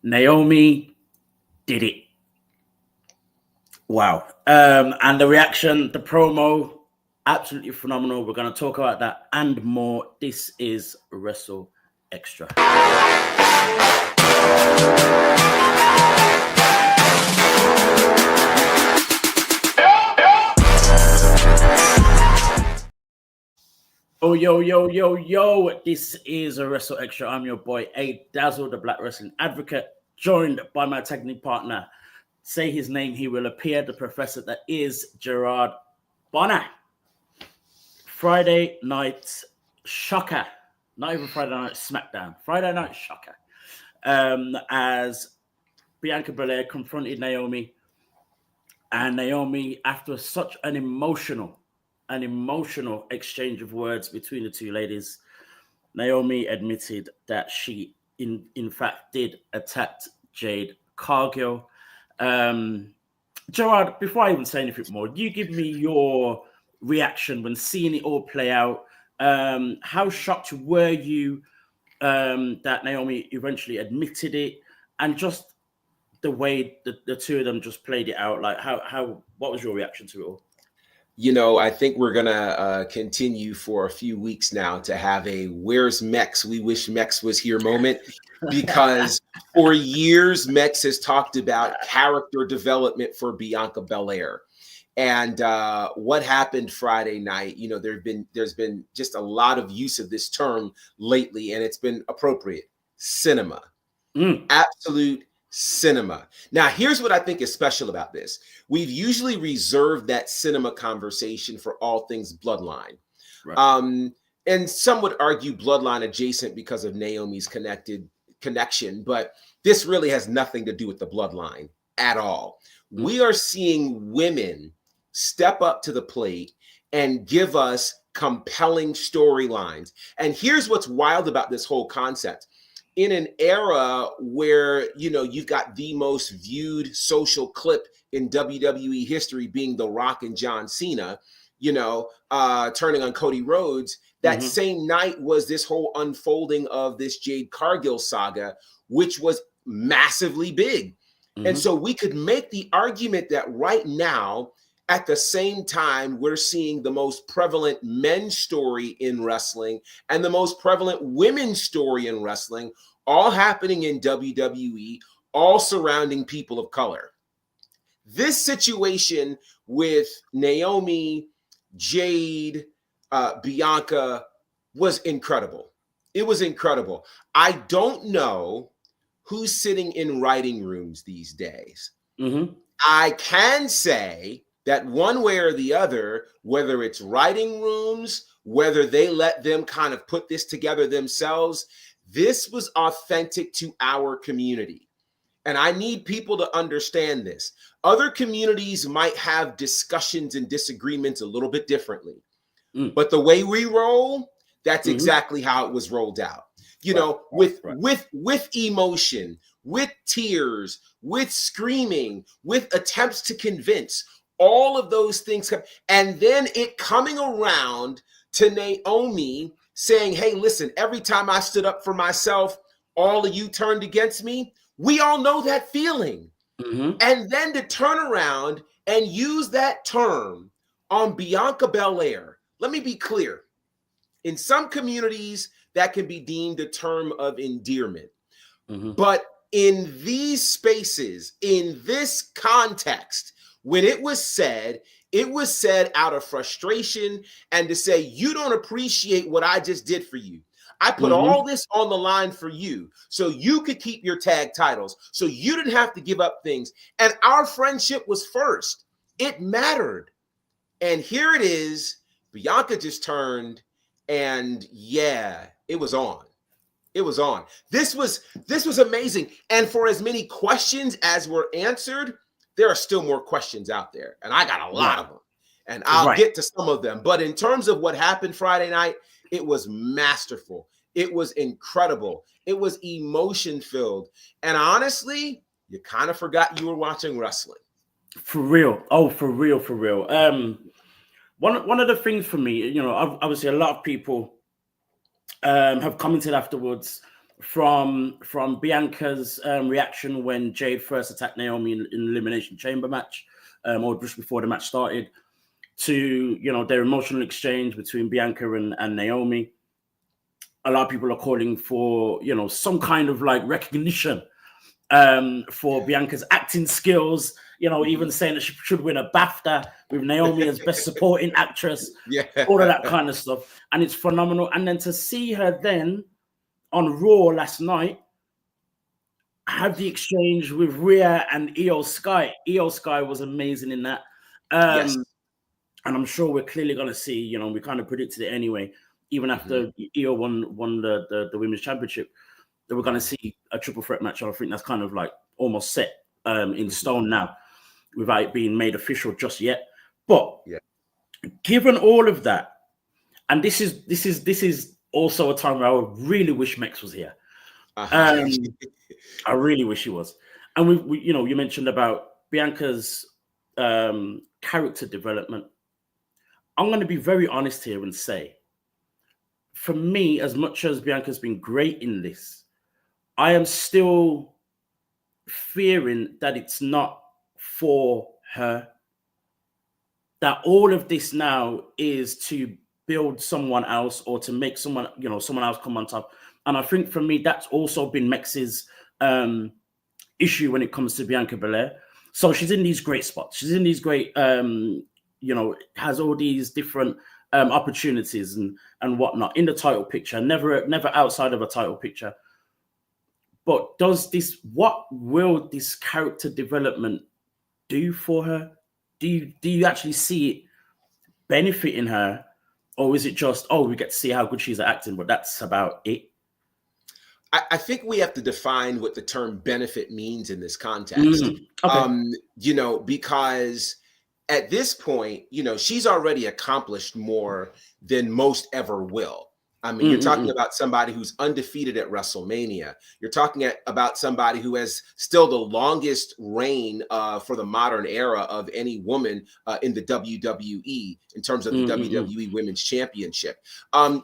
Naomi did it. Wow. And the reaction, the promo, absolutely phenomenal. We're going to talk about that and more. This is Wrestle Extra. Oh, yo. This is a Wrestle Extra. I'm your boy, A Dazzle, the Black Wrestling Advocate, joined by my technical partner. Say his name, he will appear. The professor that is Gerard Bonner. Friday night shocker. Not even Friday night SmackDown. Friday night shocker. As Bianca Belair confronted Naomi. And Naomi, after such an emotional exchange of words between the two ladies, Naomi admitted that she, in fact, did attack Jade Cargill. Gerard, before I even say anything more, you give me your reaction when seeing it all play out. How shocked were you that Naomi eventually admitted it, and just the way the two of them just played it out? Like, what was your reaction to it all? You know, I think we're going to continue for a few weeks now to have a "Where's Mex? We wish Mex was here" moment, because for years, Mex has talked about character development for Bianca Belair. And what happened Friday night, you know, there's been just a lot of use of this term lately, and it's been appropriate. Cinema. Absolute cinema. Now, here's what I think is special about this. We've usually reserved that cinema conversation for all things bloodline. Right. And some would argue bloodline adjacent because of Naomi's connection, but this really has nothing to do with the bloodline at all. We are seeing women step up to the plate and give us compelling storylines. And here's what's wild about this whole concept. In an era where, you know, you've got the most viewed social clip in WWE history being The Rock and John Cena, you know, turning on Cody Rhodes, that same night was this whole unfolding of this Jade Cargill saga, which was massively big. And so we could make the argument that right now, at the same time, we're seeing the most prevalent men's story in wrestling and the most prevalent women's story in wrestling, all happening in WWE, all surrounding people of color. This situation with Naomi, Jade, Bianca was incredible. It was incredible. I don't know who's sitting in writing rooms these days. I can say that one way or the other, whether it's writing rooms, whether they let them kind of put this together themselves, this was authentic to our community. And I need people to understand this. Other communities might have discussions and disagreements a little bit differently. But the way we roll, that's exactly how it was rolled out. You know, with emotion, with tears, with screaming, with attempts to convince. All of those things, and then it coming around to Naomi saying, hey, listen, every time I stood up for myself, all of you turned against me. We all know that feeling. And then to turn around and use that term on Bianca Belair. Let me be clear. In some communities, that can be deemed a term of endearment. But in these spaces, in this context, when it was said out of frustration and to say, you don't appreciate what I just did for you. I put all this on the line for you so you could keep your tag titles, so you didn't have to give up things. And our friendship was first. It mattered. And here it is. Bianca just turned, and yeah, it was on. It was on. This was amazing. And for as many questions as were answered, there are still more questions out there, and I got a lot of them, and I'll get to some of them. But in terms of what happened Friday night, it was masterful. It was incredible. It was emotion-filled. And honestly, you kind of forgot you were watching wrestling. For real. Oh, for real. One of the things for me, you know, obviously a lot of people have commented afterwards from Bianca's reaction when Jade first attacked Naomi in Elimination Chamber match, or just before the match started, to their emotional exchange between Bianca and Naomi. A lot of people are calling for some kind of like recognition for Bianca's acting skills. Even saying that she should win a BAFTA with Naomi as Best Supporting Actress. Yeah, all of that kind of stuff, and it's phenomenal. And then to see her then on Raw last night have the exchange with Rhea and Io Sky. Io Sky was amazing in that. yes. And I'm sure we're clearly going to see, we kind of predicted it anyway, even after Io won the Women's Championship, that we're going to see a triple threat match. I think that's kind of like almost set in stone now, without it being made official just yet. But given all of that, and this is also a time where I would really wish Mex was here. I really wish he was. And we you mentioned about Bianca's character development. I'm going to be very honest here and say, for me, as much as Bianca's been great in this, I am still fearing that it's not for her. That all of this now is to build someone else or to make someone else come on top. And I think for me, that's also been Mex's issue when it comes to Bianca Belair. So she's in these great spots. She's in these great, has all these different opportunities and whatnot in the title picture, never outside of a title picture. But what will this character development do for her? Do you actually see it benefiting her? Or is it just, we get to see how good she's at acting, but that's about it? I think we have to define what the term benefit means in this context. Okay. Because at this point, she's already accomplished more than most ever will. I mean, you're talking about somebody who's undefeated at WrestleMania. You're talking about somebody who has still the longest reign for the modern era of any woman in the WWE in terms of the WWE Women's Championship.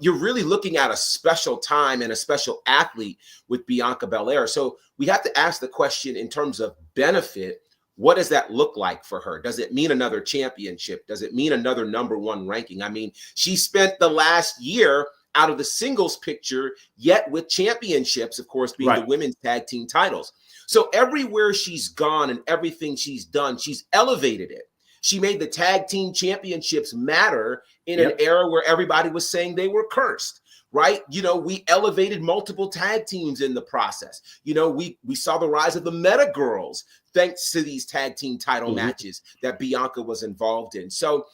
You're really looking at a special time and a special athlete with Bianca Belair. So we have to ask the question in terms of benefit. What does that look like for her? Does it mean another championship? Does it mean another #1 ranking? I mean, she spent the last year out of the singles picture, yet with championships, of course, being the women's tag team titles. So everywhere she's gone and everything she's done, she's elevated it. She made the tag team championships matter in an era where everybody was saying they were cursed, right? We elevated multiple tag teams in the process. We saw the rise of the Meta Girls thanks to these tag team title matches that Bianca was involved in. So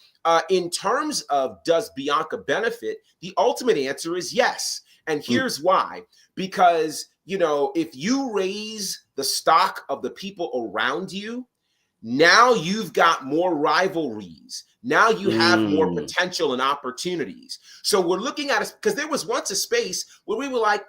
in terms of does Bianca benefit, the ultimate answer is yes. And here's why. Because, if you raise the stock of the people around you, now you've got more rivalries. Now you have more potential and opportunities. So we're looking at it because there was once a space where we were like,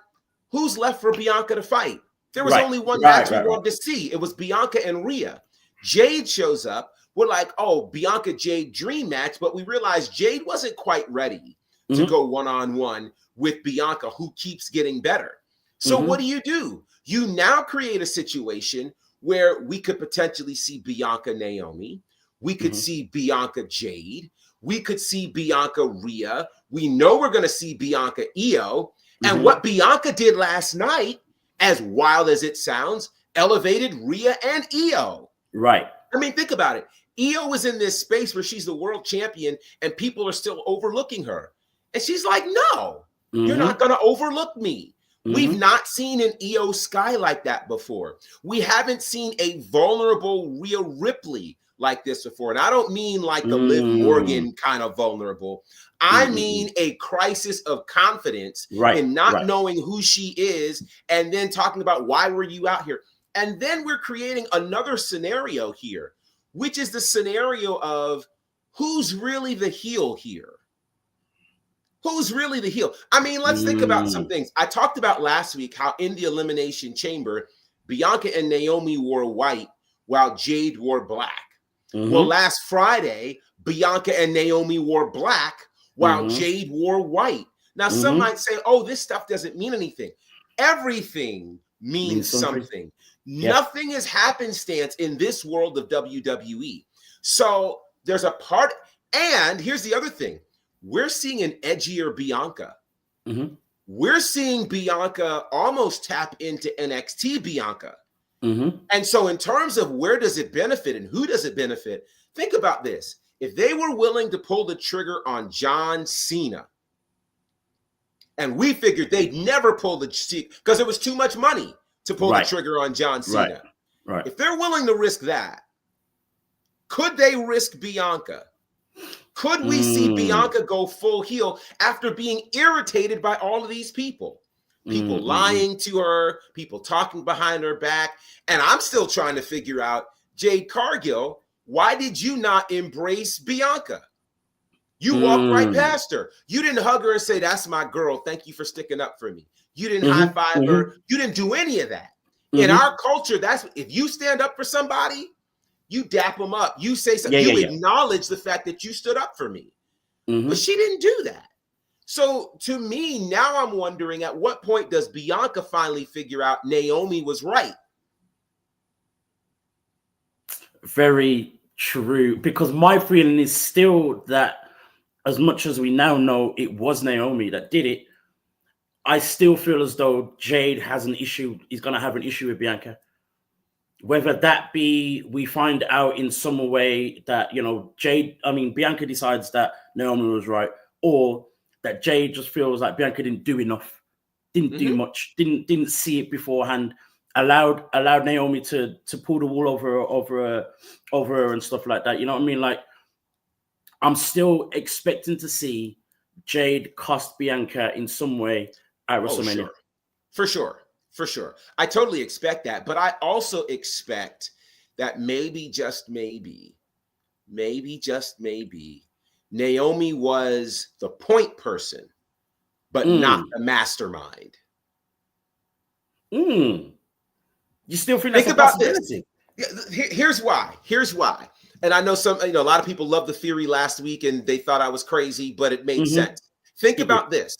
who's left for Bianca to fight? There was only one match we wanted to see. It was Bianca and Rhea. Jade shows up. We're like, Bianca Jade dream match, but we realized Jade wasn't quite ready to go one-on-one with Bianca, who keeps getting better. So what do? You now create a situation where we could potentially see Bianca Naomi. We could see Bianca Jade. We could see Bianca Rhea. We know we're going to see Bianca Io. And what Bianca did last night, as wild as it sounds, elevated Rhea and Io. Right. I mean, think about it. Io was in this space where she's the world champion and people are still overlooking her. And she's like, no, you're not going to overlook me. We've not seen an Io Sky like that before. We haven't seen a vulnerable Rhea Ripley like this before. And I don't mean like the Liv Morgan kind of vulnerable. I mean a crisis of confidence in not knowing who she is and then talking about why were you out here? And then we're creating another scenario here, which is the scenario of who's really the heel here? Who's really the heel? I mean, let's think about some things. I talked about last week how in the Elimination Chamber, Bianca and Naomi wore white while Jade wore black. Well, last Friday, Bianca and Naomi wore black while Jade wore white. Now, some might say, this stuff doesn't mean anything. Everything means something. Yep. Nothing is happenstance in this world of WWE. So there's a part, and here's the other thing. We're seeing an edgier Bianca. Mm-hmm. We're seeing Bianca almost tap into NXT Bianca. Mm-hmm. And so in terms of where does it benefit and who does it benefit, think about this. If they were willing to pull the trigger on John Cena, and we figured they'd never pull the because it was too much money to pull the trigger on John Cena. Right. If they're willing to risk that, could they risk Bianca? Could we see Bianca go full heel after being irritated by all of these people? People lying to her, people talking behind her back. And I'm still trying to figure out, Jade Cargill, why did you not embrace Bianca? You walked right past her. You didn't hug her and say, that's my girl. Thank you for sticking up for me. You didn't high five her. You didn't do any of that. In our culture, that's if you stand up for somebody, you dap them up. You say something. You acknowledge the fact that you stood up for me. But she didn't do that. So to me, now I'm wondering at what point does Bianca finally figure out Naomi was right? Very true. Because my feeling is still that as much as we now know it was Naomi that did it, I still feel as though Jade has an issue. He's going to have an issue with Bianca. Whether that be we find out in some way that, Bianca decides that Naomi was right, or that Jade just feels like Bianca didn't do enough, didn't do much, didn't see it beforehand, allowed Naomi to pull the wool over her and stuff like that. You know what I mean? Like, I'm still expecting to see Jade cost Bianca in some way at WrestleMania. For sure. I totally expect that. But I also expect that maybe, just maybe, Naomi was the point person, but not the mastermind. You still think that's a possibility? Here's why. And I know a lot of people loved the theory last week and they thought I was crazy, but it made sense. Think about this.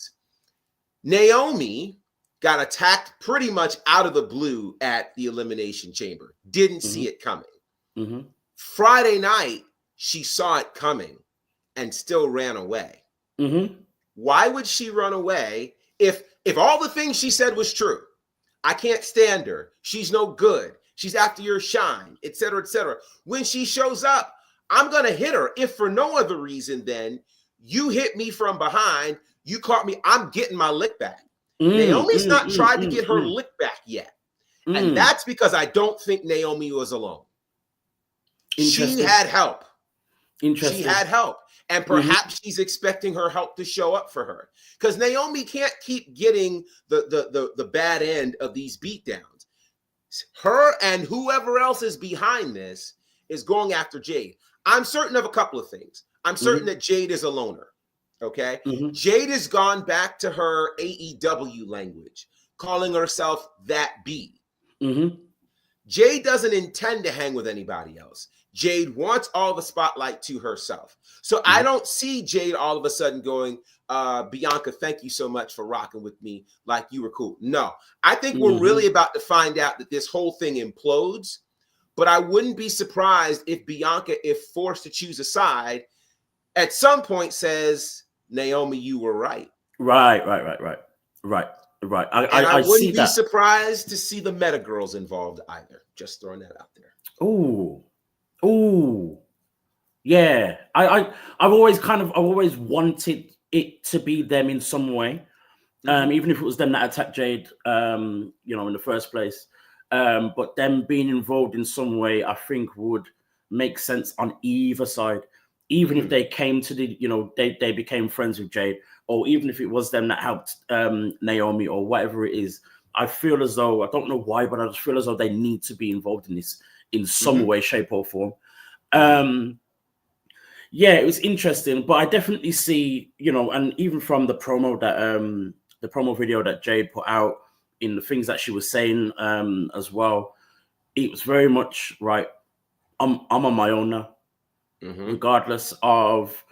Naomi got attacked pretty much out of the blue at the Elimination Chamber. Didn't see it coming. Friday night, she saw it coming and still ran away. Why would she run away if all the things she said was true? I can't stand her. She's no good. She's after your shine, et cetera, et cetera. When she shows up, I'm going to hit her. If for no other reason, then you hit me from behind. You caught me. I'm getting my lick back. Naomi's not tried to get her lick back yet. And that's because I don't think Naomi was alone. She had help. She had help. And perhaps she's expecting her help to show up for her. Because Naomi can't keep getting the bad end of these beatdowns. Her and whoever else is behind this is going after Jade. I'm certain of a couple of things. I'm certain that Jade is a loner. Okay. Jade has gone back to her AEW language, calling herself that B. Jade doesn't intend to hang with anybody else. Jade wants all the spotlight to herself. So I don't see Jade all of a sudden going, Bianca, thank you so much for rocking with me like you were cool. No, I think we're really about to find out that this whole thing implodes. But I wouldn't be surprised if Bianca, if forced to choose a side, at some point says, Naomi, you were right. Right. I wouldn't be surprised to see the Meta Girls involved either. Just throwing that out there. Ooh. Yeah. I've always wanted it to be them in some way. Even if it was them that attacked Jade, in the first place. But them being involved in some way, I think would make sense on either side. Even if they came to they became friends with Jade, or even if it was them that helped Naomi or whatever it is, I feel as though, I don't know why, but I just feel as though they need to be involved in this in some way, shape, or form. Yeah, it was interesting, but I definitely see, and even from the promo that the promo video that Jade put out, in the things that she was saying as well, it was very much right. I'm on my own now. Regardless of,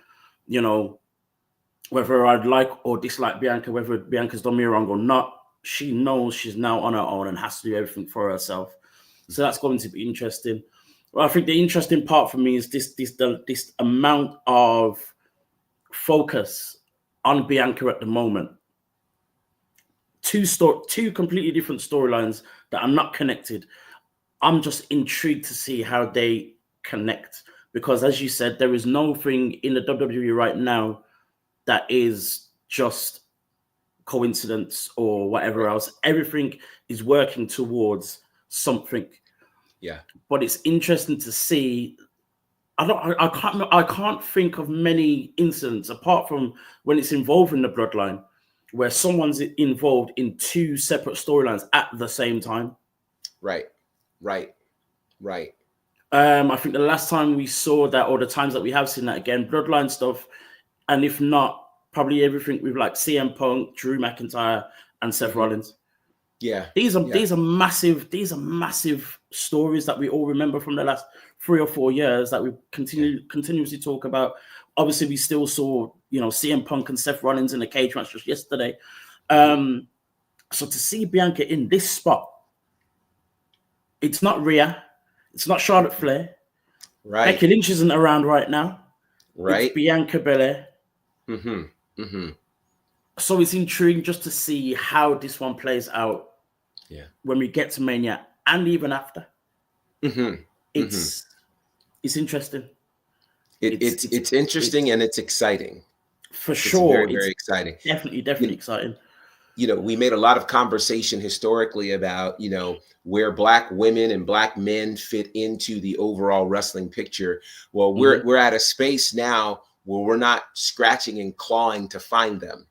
whether I'd like or dislike Bianca, whether Bianca's done me wrong or not, she knows she's now on her own and has to do everything for herself. So that's going to be interesting. Well, I think the interesting part for me is this amount of focus on Bianca at the moment. Two completely different storylines that are not connected. I'm just intrigued to see how they connect, because as you said, there is nothing in the WWE right now that is just coincidence or whatever else. Everything is working towards something. Yeah. But it's interesting to see. I can't think of many incidents apart from when it's involving the bloodline where someone's involved in two separate storylines at the same time. Right. I think the last time we saw that, or the times that we have seen that, again, bloodline stuff, and if not, probably everything with like CM Punk, Drew McIntyre, and Seth Rollins. Yeah. These are massive stories that we all remember from the last 3 or 4 years that we continuously talk about. Obviously, we still saw, CM Punk and Seth Rollins in the cage match just yesterday. So to see Bianca in this spot, it's not Rhea, it's not Charlotte Flair. Right. Becky Lynch isn't around right now. Right. It's Bianca Belair. Mm-hmm. So it's intriguing just to see how this one plays out. Yeah. When we get to Mania and even after. It's interesting. It's interesting and it's exciting. For sure. It's very exciting. Definitely exciting. We made a lot of conversation historically about, where Black women and Black men fit into the overall wrestling picture. Well, we're at a space now where we're not scratching and clawing to find them.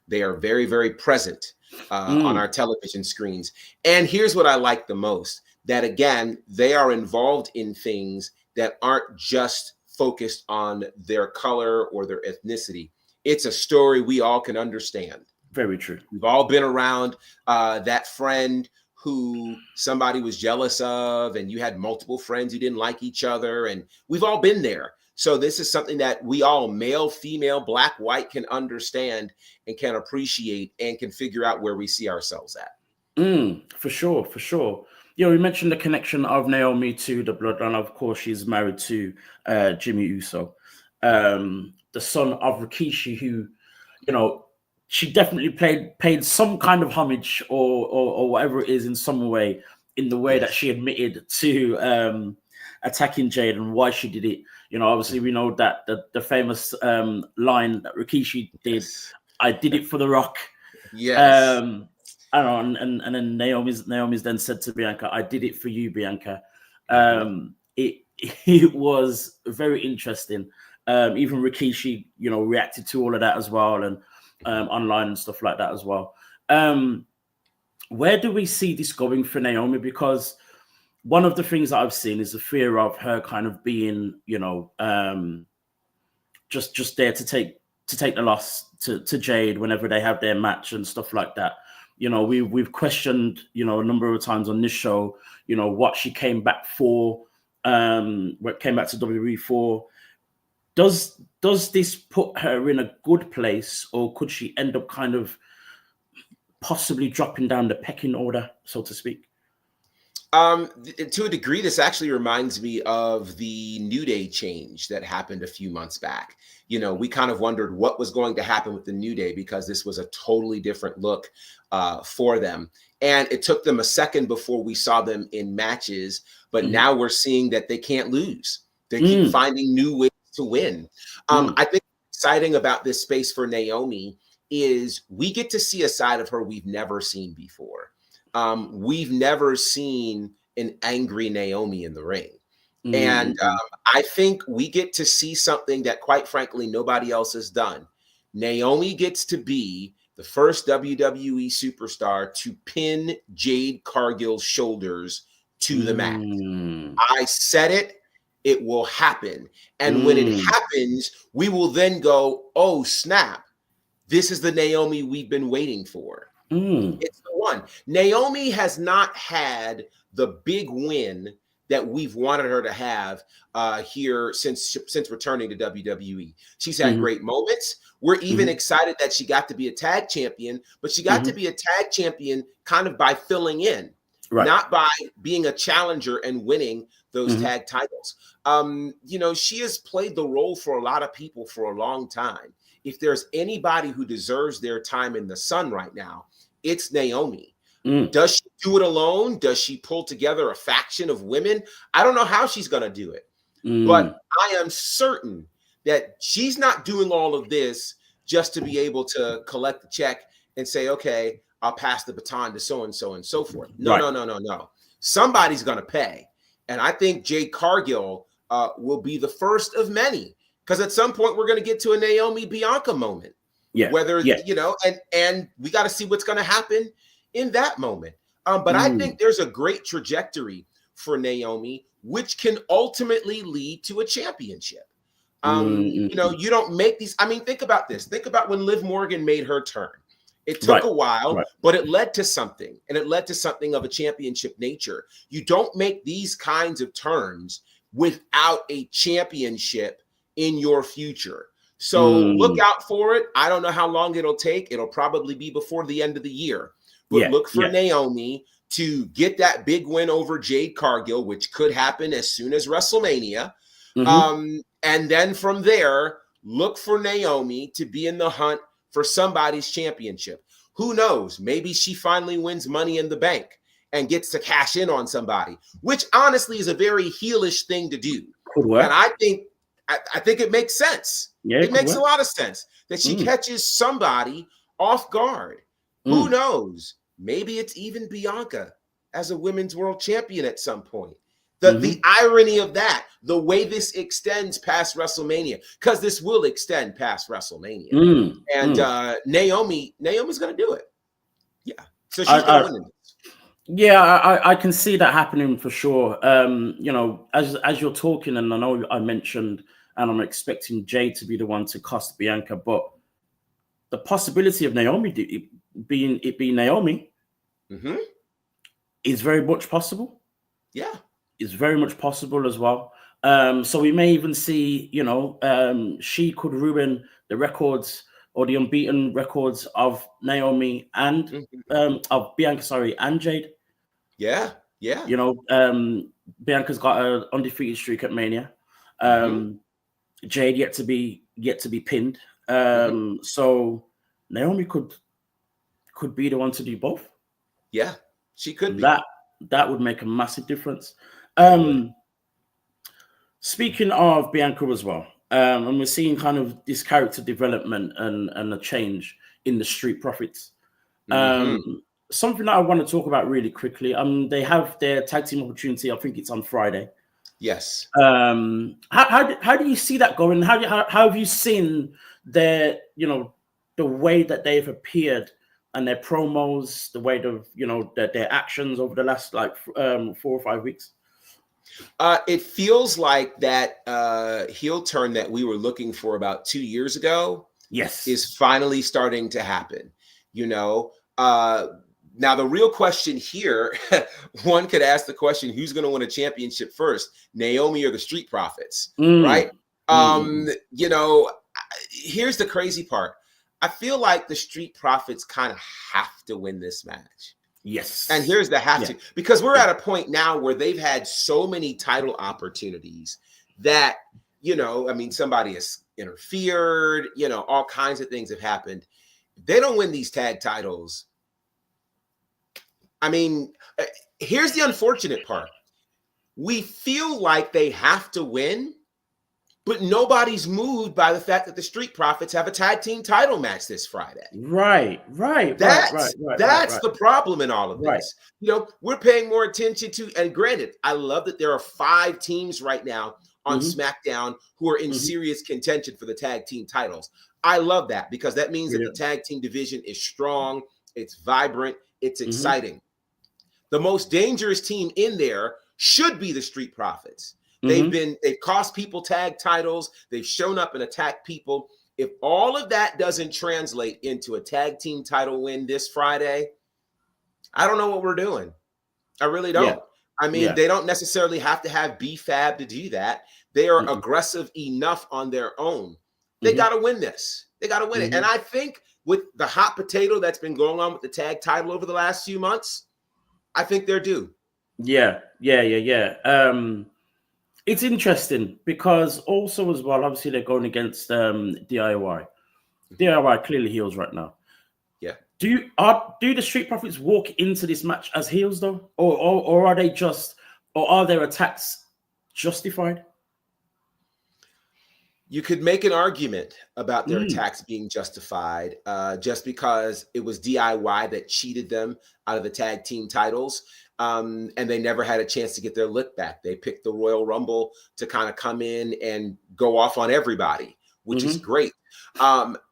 They are very, very present on our television screens. And here's what I like the most, that again, they are involved in things that aren't just focused on their color or their ethnicity. It's a story we all can understand. Very true. We've all been around that friend who somebody was jealous of, and you had multiple friends who didn't like each other, and we've all been there. So this is something that we all, male, female, Black, white, can understand and can appreciate and can figure out where we see ourselves at. For sure. We mentioned the connection of Naomi to the bloodline. Of course, she's married to Jimmy Uso, the son of Rikishi, who, she definitely paid some kind of homage or whatever it is in some way, in the way that she admitted to attacking Jade and why she did it. Obviously we know that the famous line that Rikishi did, I did it for The Rock. Yes. I don't know, and then Naomi's then said to Bianca, I did it for you, Bianca. It was very interesting. Even Rikishi, reacted to all of that as well, and online and stuff like that as well. Where do we see this going for Naomi? Because one of the things that I've seen is the fear of her kind of being, just there to take the loss to Jade whenever they have their match and stuff like that. We've questioned, a number of times on this show, what she came back for, what came back to WWE for. Does this put her in a good place, or could she end up kind of possibly dropping down the pecking order, so to speak? To a degree, this actually reminds me of the New Day change that happened a few months back. We kind of wondered what was going to happen with the New Day, because this was a totally different look for them. And it took them a second before we saw them in matches, but now we're seeing that they can't lose. They keep finding new ways to win. I think exciting about this space for Naomi is we get to see a side of her we've never seen before. We've never seen an angry Naomi in the ring. And I think we get to see something that, quite frankly, nobody else has done. Naomi gets to be the first WWE superstar to pin Jade Cargill's shoulders to the mat. I said it. It will happen. And when it happens, we will then go, oh, snap. This is the Naomi we've been waiting for. It's the one. Naomi has not had the big win that we've wanted her to have here since returning to WWE. She's had great moments. We're even excited that she got to be a tag champion, but she got to be a tag champion kind of by filling in, not by being a challenger and winning those tag titles. You know, she has played the role for a lot of people for a long time. If there's anybody who deserves their time in the sun right now, it's Naomi. Does she do it alone? Does she pull together a faction of women? I don't know how she's going to do it, but I am certain that she's not doing all of this just to be able to collect the check and say, okay, I'll pass the baton to so-and-so and so forth. No. Somebody's going to pay. And I think Jade Cargill will be the first of many, because at some point we're going to get to a Naomi Bianca moment. You know, and we got to see what's going to happen in that moment. But I think there's a great trajectory for Naomi, which can ultimately lead to a championship. You know, you don't make these. I mean, think about this. Think about when Liv Morgan made her turn. It took a while, but it led to something, and it led to something of a championship nature. You don't make these kinds of turns without a championship in your future. So look out for it. I don't know how long it'll take. It'll probably be before the end of the year. But look for Naomi to get that big win over Jade Cargill, which could happen as soon as WrestleMania. And then from there, look for Naomi to be in the hunt for somebody's championship. Who knows? Maybe she finally wins Money in the Bank and gets to cash in on somebody, which honestly is a very heelish thing to do. And I think it makes sense. It makes a lot of sense that she catches somebody off guard. Who knows? Maybe it's even Bianca as a women's world champion at some point. The irony of that, the way this extends past WrestleMania, because this will extend past WrestleMania. And Naomi's going to do it. Yeah. So she's going to win this. Yeah, I can see that happening for sure. You know, as you're talking, and I know I mentioned, and I'm expecting Jade to be the one to cost Bianca, but the possibility of Naomi being Naomi is very much possible. Yeah. Is very much possible as well. So we may even see, you know, she could ruin the records or the unbeaten records of Naomi and of Bianca, and Jade. Yeah. You know, Bianca's got an undefeated streak at Mania. Jade yet to be pinned. So Naomi could be the one to do both. Yeah, she could be. That would make a massive difference. Speaking of Bianca as well, and we're seeing kind of this character development and a change in the Street Profits. Something that I want to talk about really quickly. They have their tag team opportunity. I think it's on Friday. Yes. How do you see that going? How have you seen their, you know, the way that they've appeared and their promos, the way of, you know, their actions over the last 4 or 5 weeks? It feels like that heel turn that we were looking for about 2 years ago, is finally starting to happen. You know, now the real question here, one could ask the question: who's going to win a championship first, Naomi or the Street Profits? Right? You know, here's the crazy part. I feel like the Street Profits kind of have to win this match. Yes. And here's the have to, because we're at a point now where they've had so many title opportunities that, you know, I mean, somebody has interfered, you know, all kinds of things have happened. If they don't win these tag titles, I mean, here's the unfortunate part. We feel like they have to win, but nobody's moved by the fact that the Street Profits have a tag team title match this Friday. Right. That's the problem in all of this. You know, we're paying more attention to, and granted, I love that there are 5 teams right now on SmackDown who are in serious contention for the tag team titles. I love that, because that means that the tag team division is strong, it's vibrant, it's exciting. The most dangerous team in there should be the Street Profits. They've cost people tag titles. They've shown up and attacked people. If all of that doesn't translate into a tag team title win this Friday, I don't know what we're doing. I really don't. I mean, they don't necessarily have to have BFAB to do that. They are aggressive enough on their own. They got to win this. They got to win it. And I think with the hot potato that's been going on with the tag title over the last few months, I think they're due. Yeah. It's interesting because also as well, obviously they're going against DIY. DIY clearly heels right now. Yeah. Do the Street Profits walk into this match as heels though, or are they just, or are their attacks justified? You could make an argument about their attacks being justified just because it was DIY that cheated them out of the tag team titles. And they never had a chance to get their lick back. They picked the Royal Rumble to kind of come in and go off on everybody, which is great.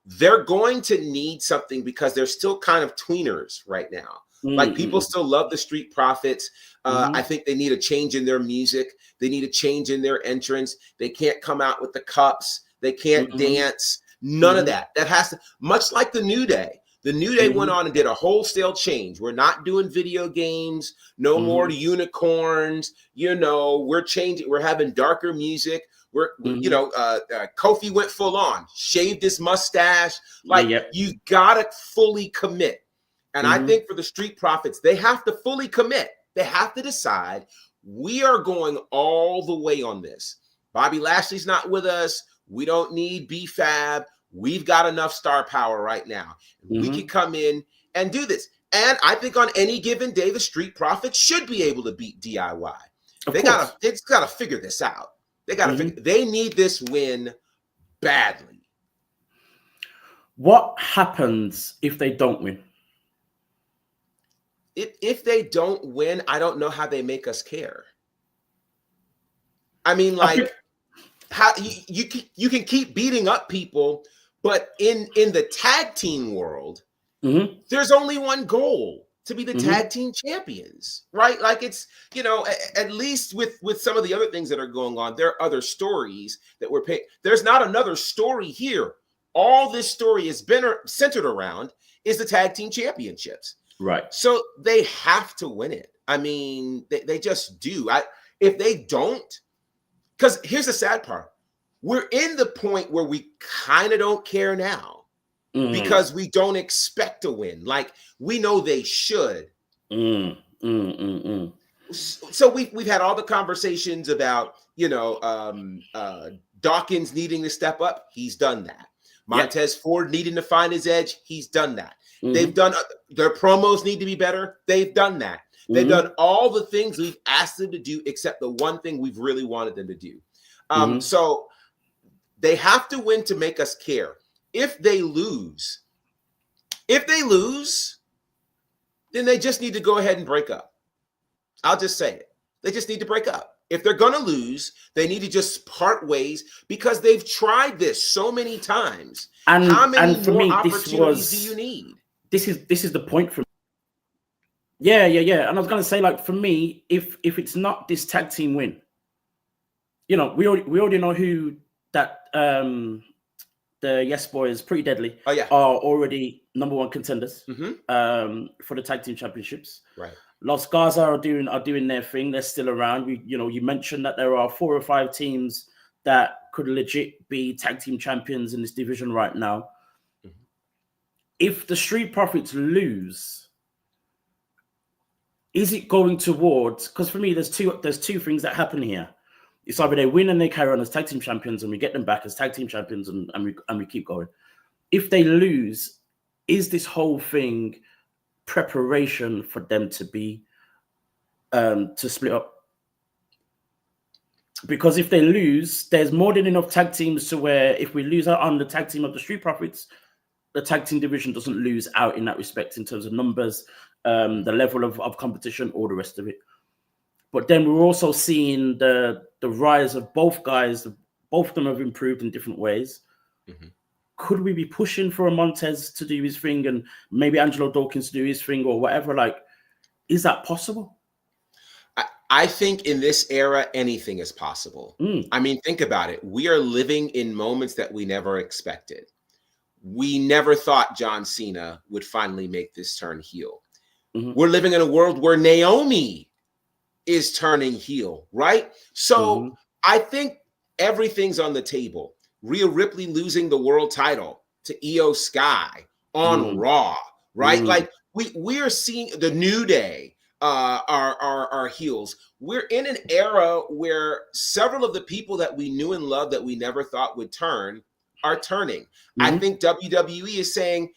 They're going to need something because they're still kind of tweeners right now. Like people still love the Street Profits. I think they need a change in their music. They need a change in their entrance. They can't come out with the cups. They can't dance. None of that. That has to, much like the New Day. The New Day went on and did a wholesale change. We're not doing video games. No more unicorns. You know, we're changing. We're having darker music. Kofi went full on, shaved his mustache. Like you gotta fully commit. And I think for the Street Profits, they have to fully commit. They have to decide we are going all the way on this. Bobby Lashley's not with us. We don't need BFAB. We've got enough star power right now. We can come in and do this. And I think on any given day, the Street Profits should be able to beat DIY. They gotta figure this out. They gotta they need this win badly. What happens if they don't win? If they don't win, I don't know how they make us care. I mean, like, how you can keep beating up people, but in the tag team world, there's only one goal: to be the tag team champions, right? Like it's, you know, at least with some of the other things that are going on, there are other stories that we're paying. There's not another story here. All this story has been centered around is the tag team championships. Right. So they have to win it. I mean, they just do. If they don't, because here's the sad part. We're in the point where we kind of don't care now because we don't expect to win. Like, we know they should. So we've had all the conversations about, you know, Dawkins needing to step up. He's done that. Montez Ford needing to find his edge. He's done that. They've done, their promos need to be better. They've done that. They've done all the things we've asked them to do, except the one thing we've really wanted them to do. So they have to win to make us care. If they lose, then they just need to go ahead and break up. I'll just say it. They just need to break up. If they're going to lose, they need to just part ways because they've tried this so many times. And how many more opportunities do you need? This is the point for me. Yeah. And I was going to say, like, for me, if it's not this tag team win, you know, we already know who that the Yes Boys, Pretty Deadly, are already #1 contenders for the tag team championships. Right. Los Garza are doing their thing. They're still around. You mentioned that there are 4 or 5 teams that could legit be tag team champions in this division right now. If the Street Profits lose, is it going towards? Because for me, there's two things that happen here. It's either they win and they carry on as tag team champions, and we get them back as tag team champions, and we keep going. If they lose, is this whole thing preparation for them to be to split up? Because if they lose, there's more than enough tag teams to where if we lose out on the tag team of the Street Profits, the tag team division doesn't lose out in that respect in terms of numbers, the level of competition, all the rest of it. But then we're also seeing the rise of both guys. Both of them have improved in different ways. Could we be pushing for a Montez to do his thing and maybe Angelo Dawkins to do his thing or whatever? Like, is that possible? I think in this era, anything is possible. I mean, think about it. We are living in moments that we never expected. We never thought John Cena would finally make this turn heel. We're living in a world where Naomi is turning heel, right? So I think everything's on the table. Rhea Ripley losing the world title to Io Sky on Raw, right? Like we're seeing the New Day are heels. We're in an era where several of the people that we knew and loved that we never thought would turn are turning. I think WWE is saying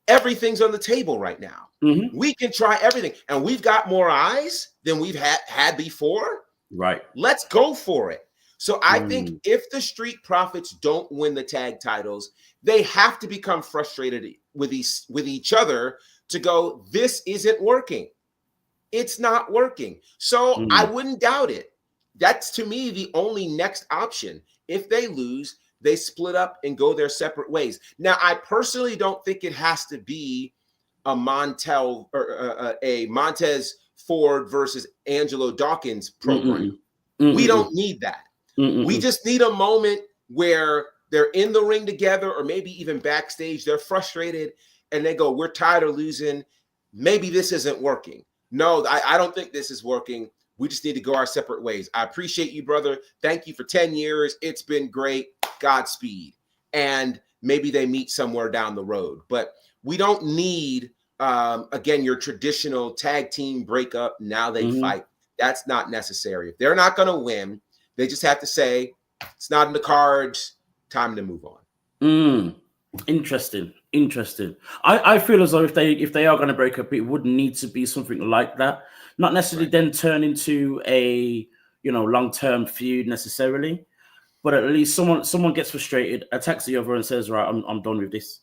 everything's on the table right now. We can try everything, and we've got more eyes than we've had before. Right. Let's go for it. So I think if the Street Profits don't win the tag titles, they have to become frustrated with each other to go, this isn't working. It's not working. So I wouldn't doubt it. That's, to me, the only next option. If they lose, they split up and go their separate ways. Now, I personally don't think it has to be a Montez Ford versus Angelo Dawkins program. We don't need that. We just need a moment where they're in the ring together, or maybe even backstage. They're frustrated and they go, we're tired of losing. Maybe this isn't working. No, I don't think this is working. We just need to go our separate ways. I appreciate you, brother. Thank you for 10 years. It's been great. Godspeed. And maybe they meet somewhere down the road. But we don't need, again, your traditional tag team breakup. Now they fight. That's not necessary. If they're not going to win, they just have to say, it's not in the cards. Time to move on. Interesting. I feel as though if they are going to break up, it would need to be something like that. Not necessarily then turn into a long-term feud necessarily, but at least someone gets frustrated, attacks the other, and says, "Right, I'm done with this."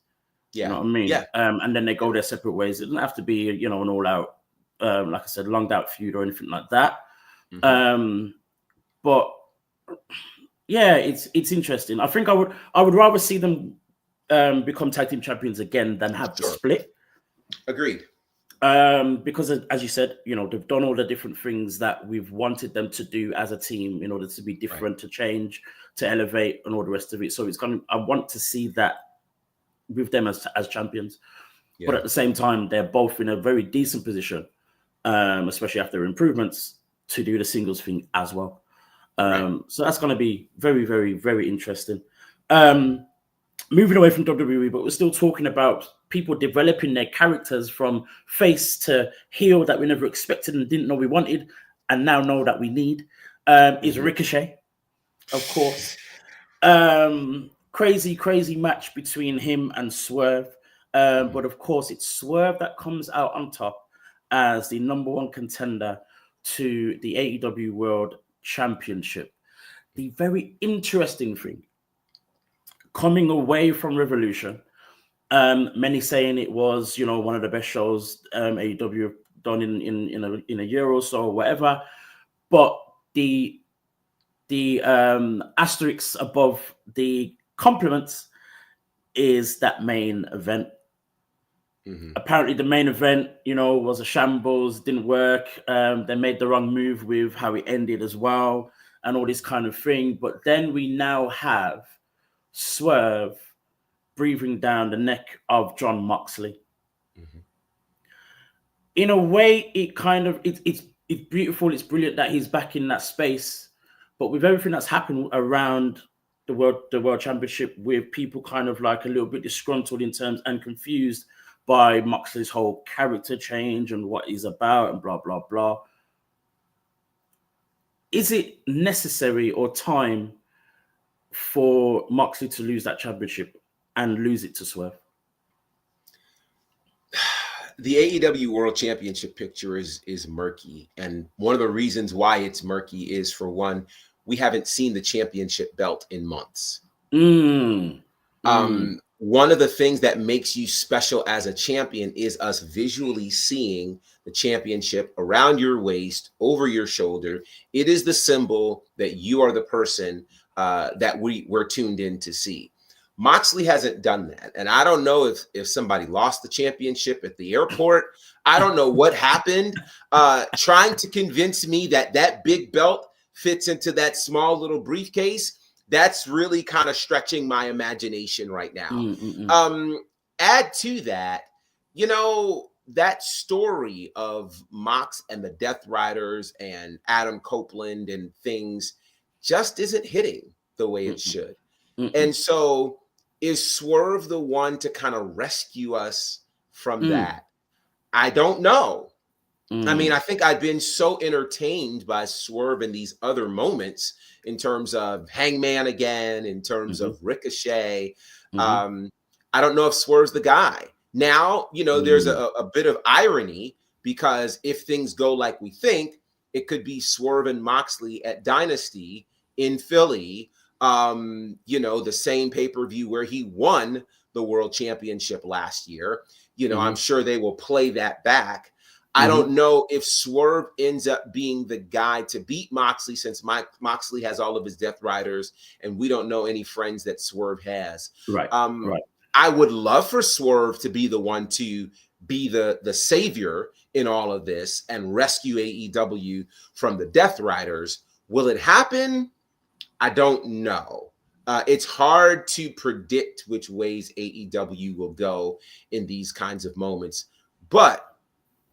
Yeah. You know what I mean? Yeah. And then they go their separate ways. It doesn't have to be an all-out, like I said, longed-out feud or anything like that. But yeah, it's interesting. I think I would rather see them become tag team champions again than have the split. Agreed. Because as you said, they've done all the different things that we've wanted them to do as a team in order to be different, to change, to elevate, and all the rest of it. So I want to see that with them as champions. Yeah. But at the same time, they're both in a very decent position, especially after improvements, to do the singles thing as well. So that's going to be very, very, very interesting. Moving away from WWE, but we're still talking about people developing their characters from face to heel that we never expected and didn't know we wanted, and now know that we need. Is Ricochet, of course. Crazy match between him and Swerve. But of course, it's Swerve that comes out on top as the number one contender to the AEW World Championship. The very interesting thing, coming away from Revolution, many saying it was, one of the best shows AEW have done in a year or so, or whatever. But the asterisks above the compliments is that main event. Apparently the main event, was a shambles, didn't work. They made the wrong move with how it ended as well, and all this kind of thing. But then we now have Swerve breathing down the neck of Jon Moxley. In a way, it's beautiful, it's brilliant that he's back in that space. But with everything that's happened around the World Championship, with people kind of like a little bit disgruntled in terms and confused by Moxley's whole character change and what he's about and blah, blah, blah. Is it necessary or time for Moxley to lose that championship and lose it to Swerve? The AEW World Championship picture is murky. And one of the reasons why it's murky is, for one, we haven't seen the championship belt in months. One of the things that makes you special as a champion is us visually seeing the championship around your waist, over your shoulder. It is the symbol that you are the person that we're tuned in to see. Moxley hasn't done that. And I don't know if somebody lost the championship at the airport. I don't know what happened. Trying to convince me that big belt fits into that small little briefcase, that's really kind of stretching my imagination right now. Add to that, that story of Mox and the Death Riders and Adam Copeland and things just isn't hitting the way it should. And so is Swerve the one to kind of rescue us from that? I don't know. I mean, I think I've been so entertained by Swerve in these other moments in terms of Hangman again, in terms of Ricochet. I don't know if Swerve's the guy. Now, you know, there's a bit of irony because if things go like we think, it could be Swerve and Moxley at Dynasty in Philly, you know, the same pay-per-view where he won the World Championship last year. You know, I'm sure they will play that back. I don't know if Swerve ends up being the guy to beat Moxley since Moxley has all of his Death Riders and we don't know any friends that Swerve has. Right. I would love for Swerve to be the one to be the savior in all of this and rescue AEW from the Death Riders. Will it happen? I don't know. It's hard to predict which ways AEW will go in these kinds of moments, but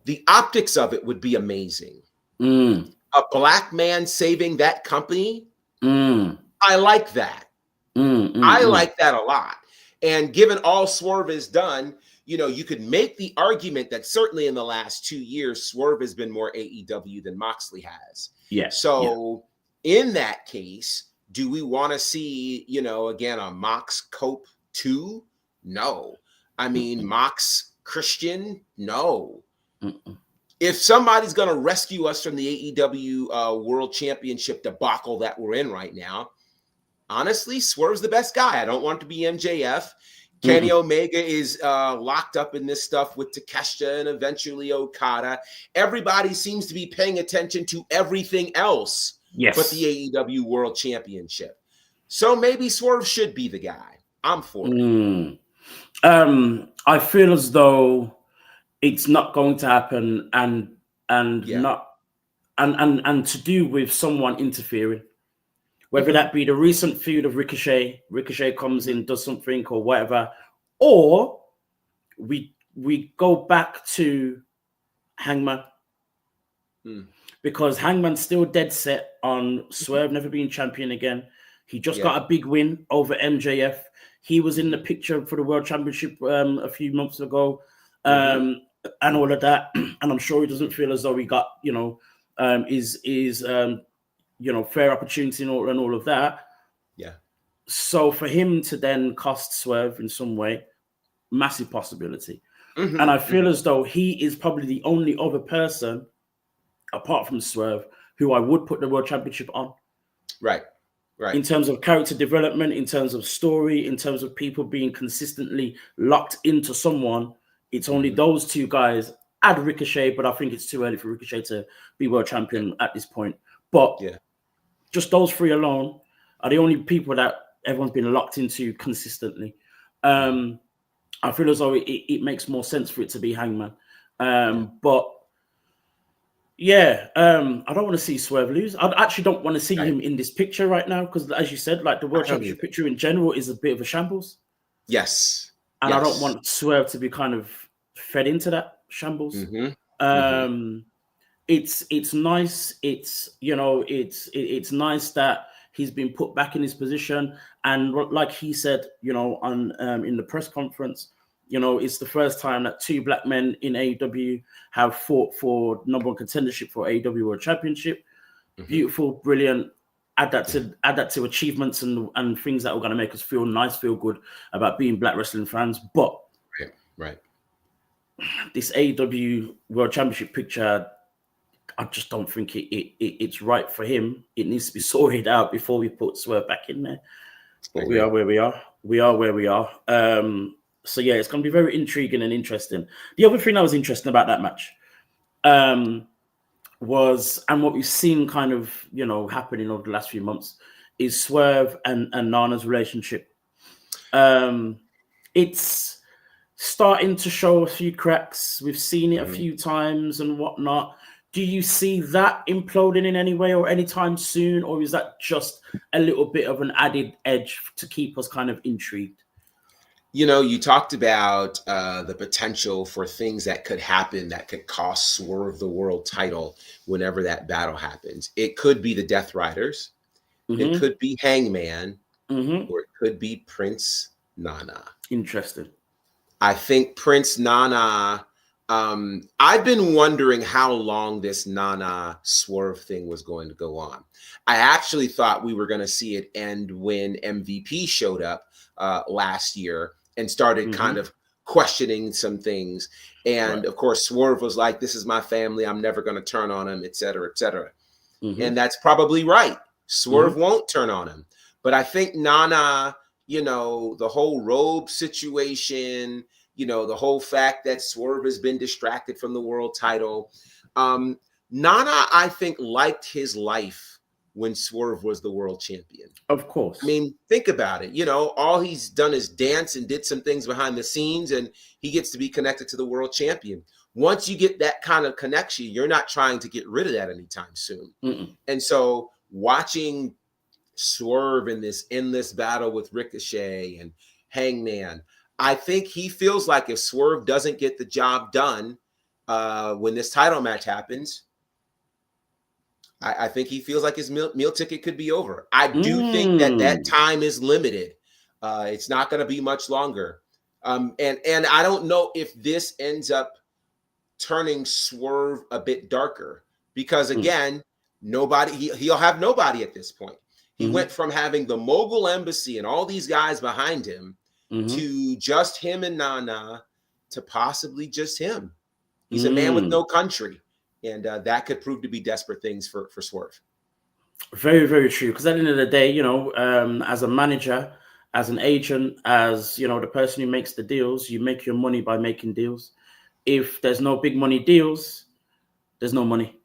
the optics of it would be amazing. A black man saving that company, I like that. I like that a lot. And given all Swerve has done, you know, you could make the argument that certainly in the last 2 years, Swerve has been more AEW than Moxley has. Yes. So in that case, do we want to see, you know, again, a Mox Cope 2? No. I mean, Mox Christian? No. If somebody's going to rescue us from the AEW World Championship debacle that we're in right now, honestly, Swerve's the best guy. I don't want it to be MJF. Kenny Omega is locked up in this stuff with Takeshita and eventually Okada. Everybody seems to be paying attention to everything else but the AEW World Championship. So maybe Swerve should be the guy. I'm for it. I feel as though it's not going to happen and to do with someone interfering. Whether that be the recent feud of Ricochet comes in, does something or whatever, or we go back to Hangman. Because Hangman's still dead set on Swerve never being champion again. He just got a big win over MJF. He was in the picture for the World Championship a few months ago, and all of that. And I'm sure he doesn't feel as though he got, you know, you know, fair opportunity and all of that. Yeah. So for him to then cost Swerve in some way, massive possibility. And I feel as though he is probably the only other person, apart from Swerve, who I would put the World Championship on. Right. In terms of character development, in terms of story, in terms of people being consistently locked into someone, it's only those two guys. Add Ricochet, but I think it's too early for Ricochet to be world champion at this point. But just those three alone are the only people that everyone's been locked into consistently. I feel as though it makes more sense for it to be Hangman. But I don't want to see Swerve lose. I actually don't want to see him in this picture right now because, as you said, like the World Championship picture in general is a bit of a shambles. Yes. And I don't want Swerve to be kind of fed into that shambles. It's nice. It's, you know, it's nice that he's been put back in his position. And like he said, you know, on in the press conference, you know, it's the first time that two black men in AEW have fought for number one contendership for AEW World Championship. Beautiful, brilliant. Add that to achievements and things that are going to make us feel nice, feel good about being black wrestling fans. But this AEW World Championship picture, I just don't think it's right for him. It needs to be sorted out before we put Swerve back in there. But we are where we are. We are where we are. So yeah, it's going to be very intriguing and interesting. The other thing that was interesting about that match was, and what we've seen kind of, you know, happening over the last few months, is Swerve and Nana's relationship. It's starting to show a few cracks. We've seen it a few times and whatnot. Do you see that imploding in any way or anytime soon? Or is that just a little bit of an added edge to keep us kind of intrigued? You know, you talked about the potential for things that could happen that could cost Swerve the world title whenever that battle happens. It could be the Death Riders, it Mm-hmm. could be Hangman, Mm-hmm. or it could be Prince Nana. Interesting. I think Prince Nana. I've been wondering how long this Nana Swerve thing was going to go on. I actually thought we were going to see it end when MVP showed up last year and started kind Mm-hmm. of questioning some things. Right. And of course, Swerve was like, "This is my family. I'm never going to turn on him," et cetera, et cetera. Mm-hmm. And that's probably right. Swerve Mm-hmm. won't turn on him. But I think Nana, you know, the whole robe situation, you know, the whole fact that Swerve has been distracted from the world title. Um, Nana, I think, liked his life when Swerve was the world champion. Of I course. mean, think about it. You know, all he's done is dance and did some things behind the scenes, and he gets to be connected to the world champion. Once you get that kind of connection, you're not trying to get rid of that anytime soon. Mm-mm. And so watching Swerve in this endless battle with Ricochet and Hangman, I think he feels like if Swerve doesn't get the job done when this title match happens, I think he feels like his meal ticket could be over. I do think that that Mm. time is limited. It's not going to be much longer. And I don't know if this ends up turning Swerve a bit darker because Mm. again, he'll have nobody at this point. He Mm-hmm. went from having the Mogul Embassy and all these guys behind him Mm-hmm. to just him and Nana to possibly just him. He's a man with Mm. no country, and that could prove to be desperate things for Swerve. Very, very true. Because at the end of the day, as a manager, as an agent, as the person who makes the deals, you make your money by making deals. If there's no big money deals, there's no money.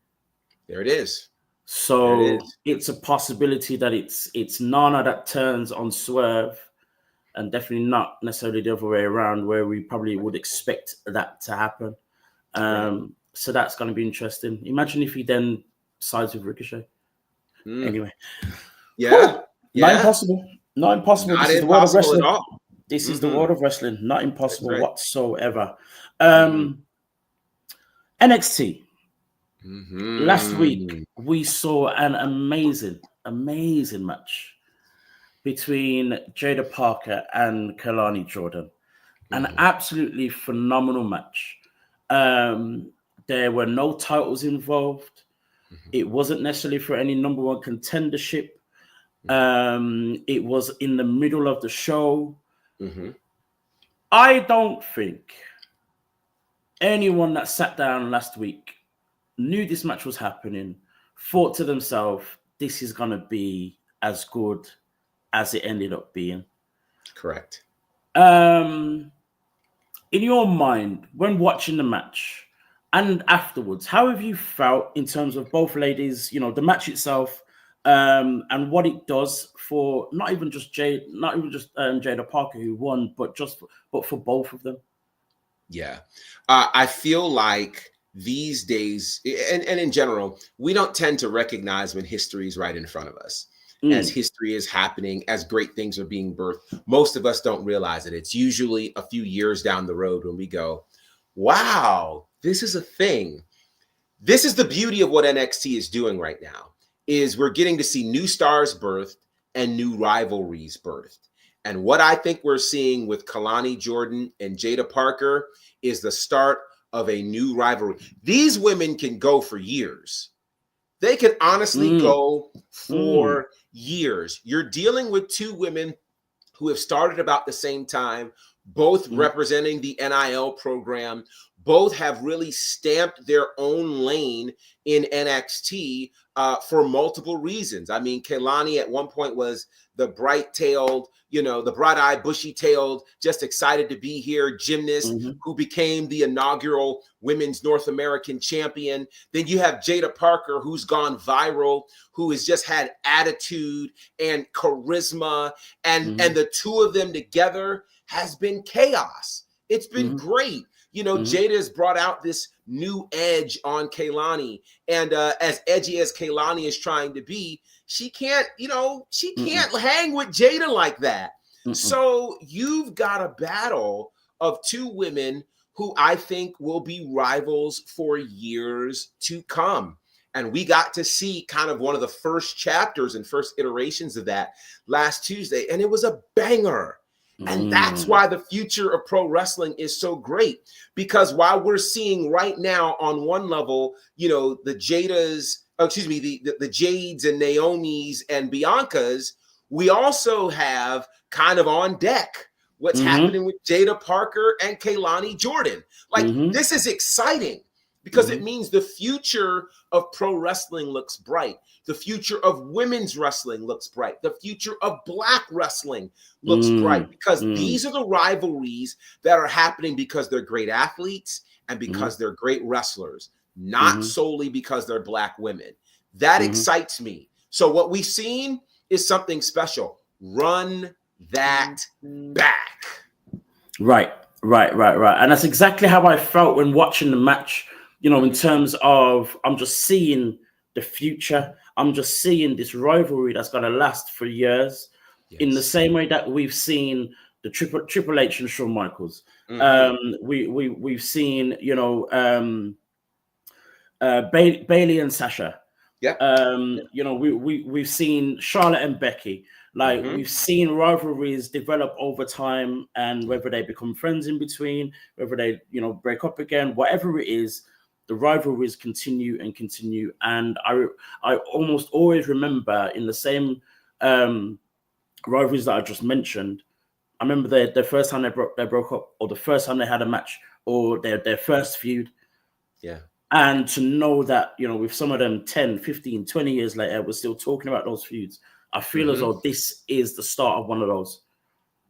There it is. There it So is. it's a possibility that it's Nana that turns on Swerve, and definitely not necessarily the other way around, where we probably would expect that to happen. Right. So that's going to be interesting. Imagine if he then sides with Ricochet. Anyway, Yeah. whew, not Yeah. impossible. Not impossible. Not This is the world of impossible at wrestling. all. This is the Mm-mm. world of wrestling. Not That's impossible right. whatsoever. Mm-hmm. NXT. Last week Mm-hmm. we saw an amazing match between Jada Parker and Kalani Jordan. An Mm-hmm. absolutely phenomenal match. There were no titles involved. Mm-hmm. It wasn't necessarily for any number one contendership. Mm-hmm. It was in the middle of the show. Mm-hmm. I don't think anyone that sat down last week knew this match was happening, thought to themselves, this is going to be as good as it ended up being. Correct. In your mind, when watching the match and afterwards, how have you felt in terms of both ladies, the match itself, and what it does for not even just Jada Parker who won, but for both of them? Yeah. I feel like these days, and in general, we don't tend to recognize when history is right in front of us. As history is happening, as great things are being birthed, most of us don't realize it. It's usually a few years down the road when we go, wow, this is a thing. This is the beauty of what NXT is doing right now, is we're getting to see new stars birthed and new rivalries birthed. And what I think we're seeing with Kalani Jordan and Jada Parker is the start of a new rivalry. These women can go for years. They can honestly go for years. You're dealing with two women who have started about the same time, both representing the NIL program, both have really stamped their own lane in NXT for multiple reasons. I mean, Kehlani at one point was the bright-tailed, the bright-eyed, bushy-tailed, just excited to be here gymnast who became the inaugural Women's North American champion. Then you have Jada Parker, who's gone viral, who has just had attitude and charisma, and the two of them together has been chaos. It's been great. Jada has brought out this new edge on Kehlani, and as edgy as Kehlani is trying to be, she can't hang with Jada like that. Mm-mm. So you've got a battle of two women who I think will be rivals for years to come. And we got to see kind of one of the first chapters and first iterations of that last Tuesday, and it was a banger. And that's why the future of pro wrestling is so great, because while we're seeing right now on one level, you know, the Jades and Naomis and Biancas, we also have kind of on deck what's happening with Jada Parker and Kaylani Jordan. Like, this is exciting because it means the future of pro wrestling looks bright. The future of women's wrestling looks bright. The future of Black wrestling looks bright, because these are the rivalries that are happening because they're great athletes and because they're great wrestlers, not solely because they're Black women. That excites me. So what we've seen is something special. Run that back. Right. And that's exactly how I felt when watching the match, you know, in terms of, I'm just seeing the future. I'm just seeing this rivalry that's going to last for years, in the same way that we've seen the Triple H and Shawn Michaels. We've seen, you know, Bailey and Sasha. You know, we've seen Charlotte and Becky. Like, we've seen rivalries develop over time, and whether they become friends in between, whether they, you know, break up again, whatever it is, the rivalries continue and continue. And I almost always remember in the same rivalries that I just mentioned, I remember the first time they broke up, or the first time they had a match, or their first feud. Yeah. And to know that, you know, with some of them 10, 15, 20 years later, we're still talking about those feuds. I feel as though this is the start of one of those.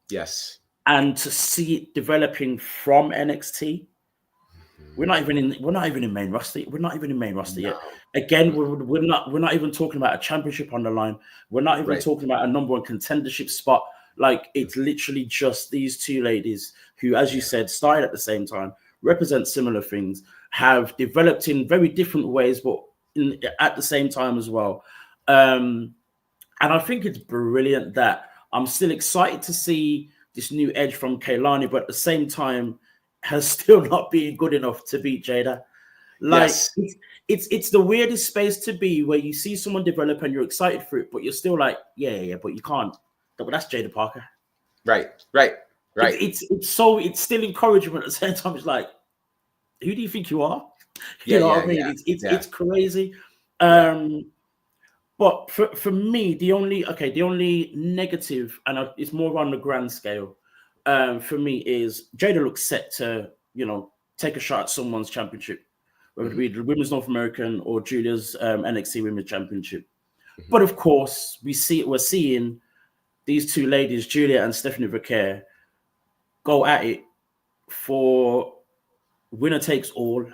Yes. And to see it developing from NXT, we're not even in main roster. We're not even in main roster yet. Again, we're not even talking about a championship on the line. We're not even talking about a number one contendership spot. Like, it's literally just these two ladies who, as you said, started at the same time, represent similar things, have developed in very different ways, but at the same time as well. And I think it's brilliant that I'm still excited to see this new edge from Kaylani, but at the same time has still not been good enough to beat Jada. Like, it's the weirdest space to be, where you see someone develop and you're excited for it, but you're still like, yeah, but you can't. But that's Jada Parker. Right. It's still encouragement at the same time. It's like, who do you think you are? You know what I mean? It's crazy. But for me, the only negative, and it's more on the grand scale, for me, is Jada looks set to, you know, take a shot at someone's championship, whether it be the Women's North American or Julia's NXT Women's Championship. But of course, we're seeing these two ladies, Julia and Stephanie Vaquer, go at it for winner takes all.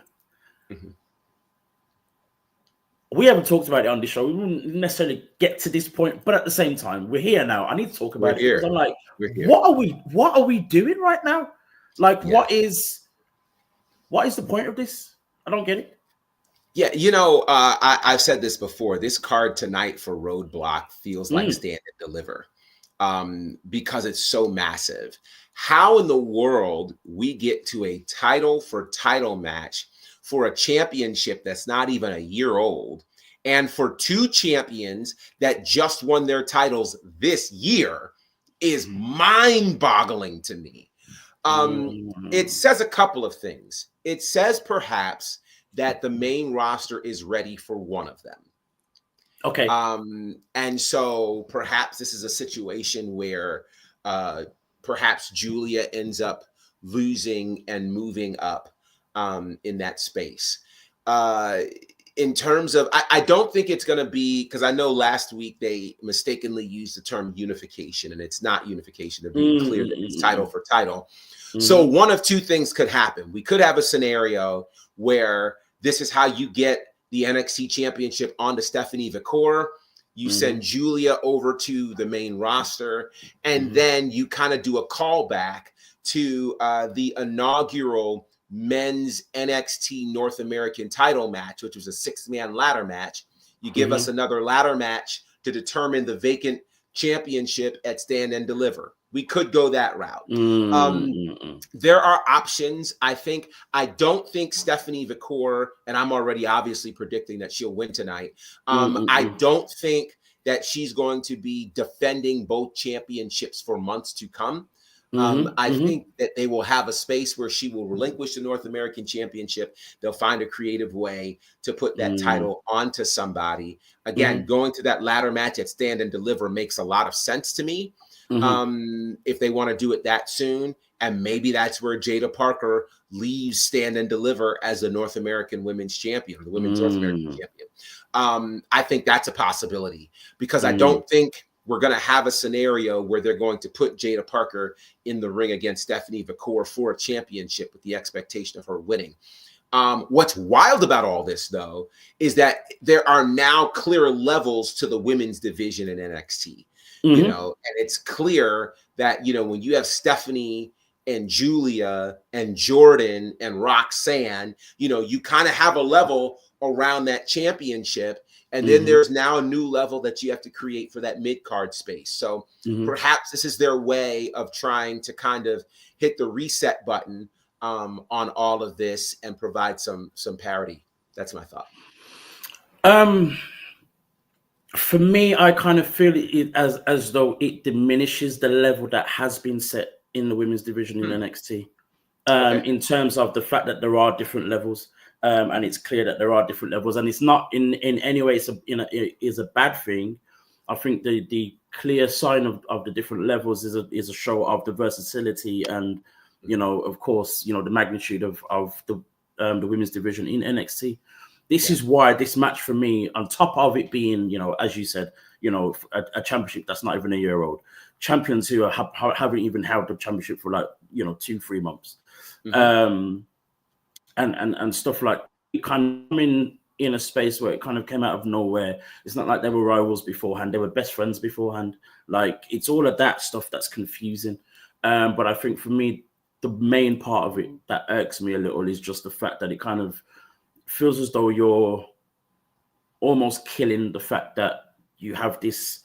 We haven't talked about it on this show. We wouldn't necessarily get to this point, but at the same time, we're here now. I need to talk about it because I'm like, what are we doing right now? Like, what is the point of this? I don't get it. Yeah, you know, I've said this before. This card tonight for Roadblock feels like Stand and Deliver, because it's so massive. How in the world we get to a title for title match for a championship that's not even a year old, and for two champions that just won their titles this year, is mind-boggling to me. It says a couple of things. It says perhaps that the main roster is ready for one of them. Okay. And so perhaps this is a situation where perhaps Julia ends up losing and moving up in that space. In terms of, I don't think it's going to be, because I know last week they mistakenly used the term unification, and it's not unification. They're being clear that it's title for title. So one of two things could happen. We could have a scenario where this is how you get the NXT championship onto Stephanie Vaquer. You send Julia over to the main roster, and then you kind of do a callback to the inaugural men's NXT North American title match, which was a 6-man ladder match. You give us another ladder match to determine the vacant championship at Stand and Deliver. We could go that route. Mm-hmm. There are options. I don't think Stephanie Vicor, and I'm already obviously predicting that she'll win tonight. I don't think that she's going to be defending both championships for months to come. I think that they will have a space where she will relinquish the North American Championship. They'll find a creative way to put that title onto somebody. Again, going to that ladder match at Stand and Deliver makes a lot of sense to me. If they want to do it that soon, and maybe that's where Jada Parker leaves Stand and Deliver as the North American Women's Champion, or the Women's North American Champion. I think that's a possibility, because I don't think we're going to have a scenario where they're going to put Jada Parker in the ring against Stephanie Vicor for a championship with the expectation of her winning. What's wild about all this, though, is that there are now clear levels to the women's division in NXT. You know, and it's clear that, you know, when you have Stephanie and Julia and Jordan and Roxanne, you know, you kind of have a level around that championship. And then there's now a new level that you have to create for that mid-card space. So perhaps this is their way of trying to kind of hit the reset button on all of this and provide some parity. That's my thought. For me, I kind of feel it as though it diminishes the level that has been set in the women's division in NXT, in terms of the fact that there are different levels, and it's clear that there are different levels, and it's not in any way is a bad thing. I think the clear sign of the different levels is a show of the versatility and, you know, of course, you know, the magnitude of the women's division in NXT. This is why this match for me, on top of it being, you know, as you said, you know, a championship that's not even a year old, champions who haven't even held the championship for like, you know, 2-3 months, and stuff like it kind of in a space where it kind of came out of nowhere. It's not like they were rivals beforehand; they were best friends beforehand. Like, it's all of that stuff that's confusing. But I think for me, the main part of it that irks me a little is just the fact that it kind of feels as though you're almost killing the fact that you have this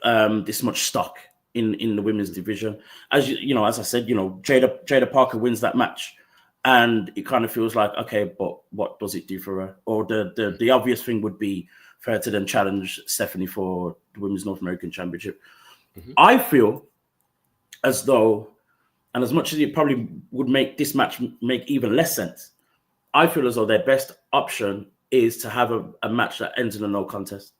this much stock in the women's division. As you know, as I said, you know, Jada Parker wins that match, and it kind of feels like, okay, but what does it do for her? Or the obvious thing would be for her to then challenge Stephanie for the Women's North American Championship. I feel as though, and as much as it probably would make this match make even less sense, I feel as though their best option is to have a match that ends in a no contest.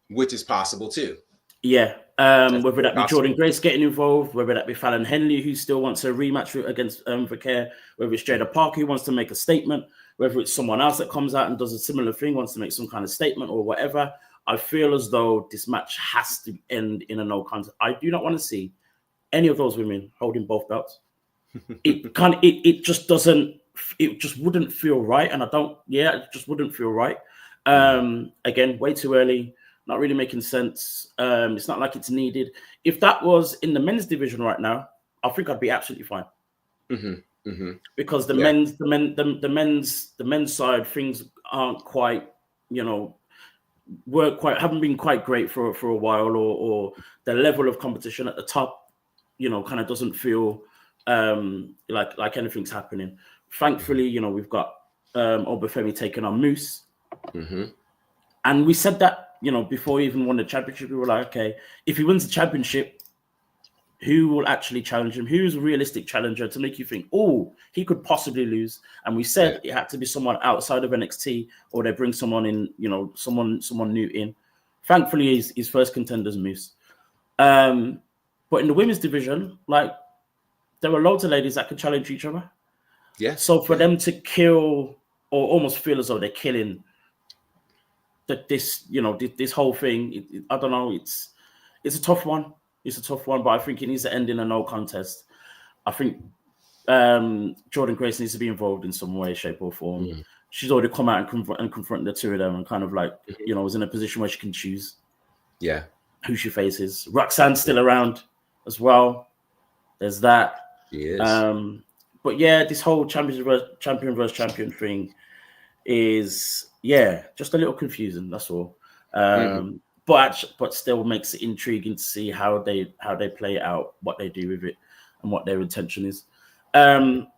Which is possible too. Yeah. Whether that be Jordan Grace getting involved, whether that be Fallon Henley, who still wants a rematch against Vicare, whether it's Jada Parker who wants to make a statement, whether it's someone else that comes out and does a similar thing, wants to make some kind of statement or whatever. I feel as though this match has to end in a no contest. I do not want to see any of those women holding both belts. It just wouldn't feel right. And it just wouldn't feel right. Again, way too early, not really making sense. It's not like it's needed. If that was in the men's division right now, I think I'd be absolutely fine. Because the men's side, things aren't quite, you know, haven't been quite great for a while, or the level of competition at the top, you know, kind of doesn't feel like anything's happening. Thankfully, you know, we've got Obafemi taking on Moose. And we said that, you know, before he even won the championship, we were like, okay, if he wins the championship, who will actually challenge him? Who's a realistic challenger to make you think, oh, he could possibly lose? And we said it had to be someone outside of NXT, or they bring someone in, you know, someone new in. Thankfully, his first contender's Moose. But in the women's division, like, there were loads of ladies that could challenge each other. Yeah. So for them to kill, or almost feel as though they're killing this whole thing, I don't know. It's a tough one. It's a tough one, but I think it needs to end in a no contest. I think Jordan Grace needs to be involved in some way, shape, or form. She's already come out and confront the two of them, and kind of like, you know, was in a position where she can choose who she faces. Roxanne's still around as well. There's that. Yes. But yeah, this whole champion versus champion thing is, just a little confusing. That's all. but still makes it intriguing to see how they play it out, what they do with it, and what their intention is.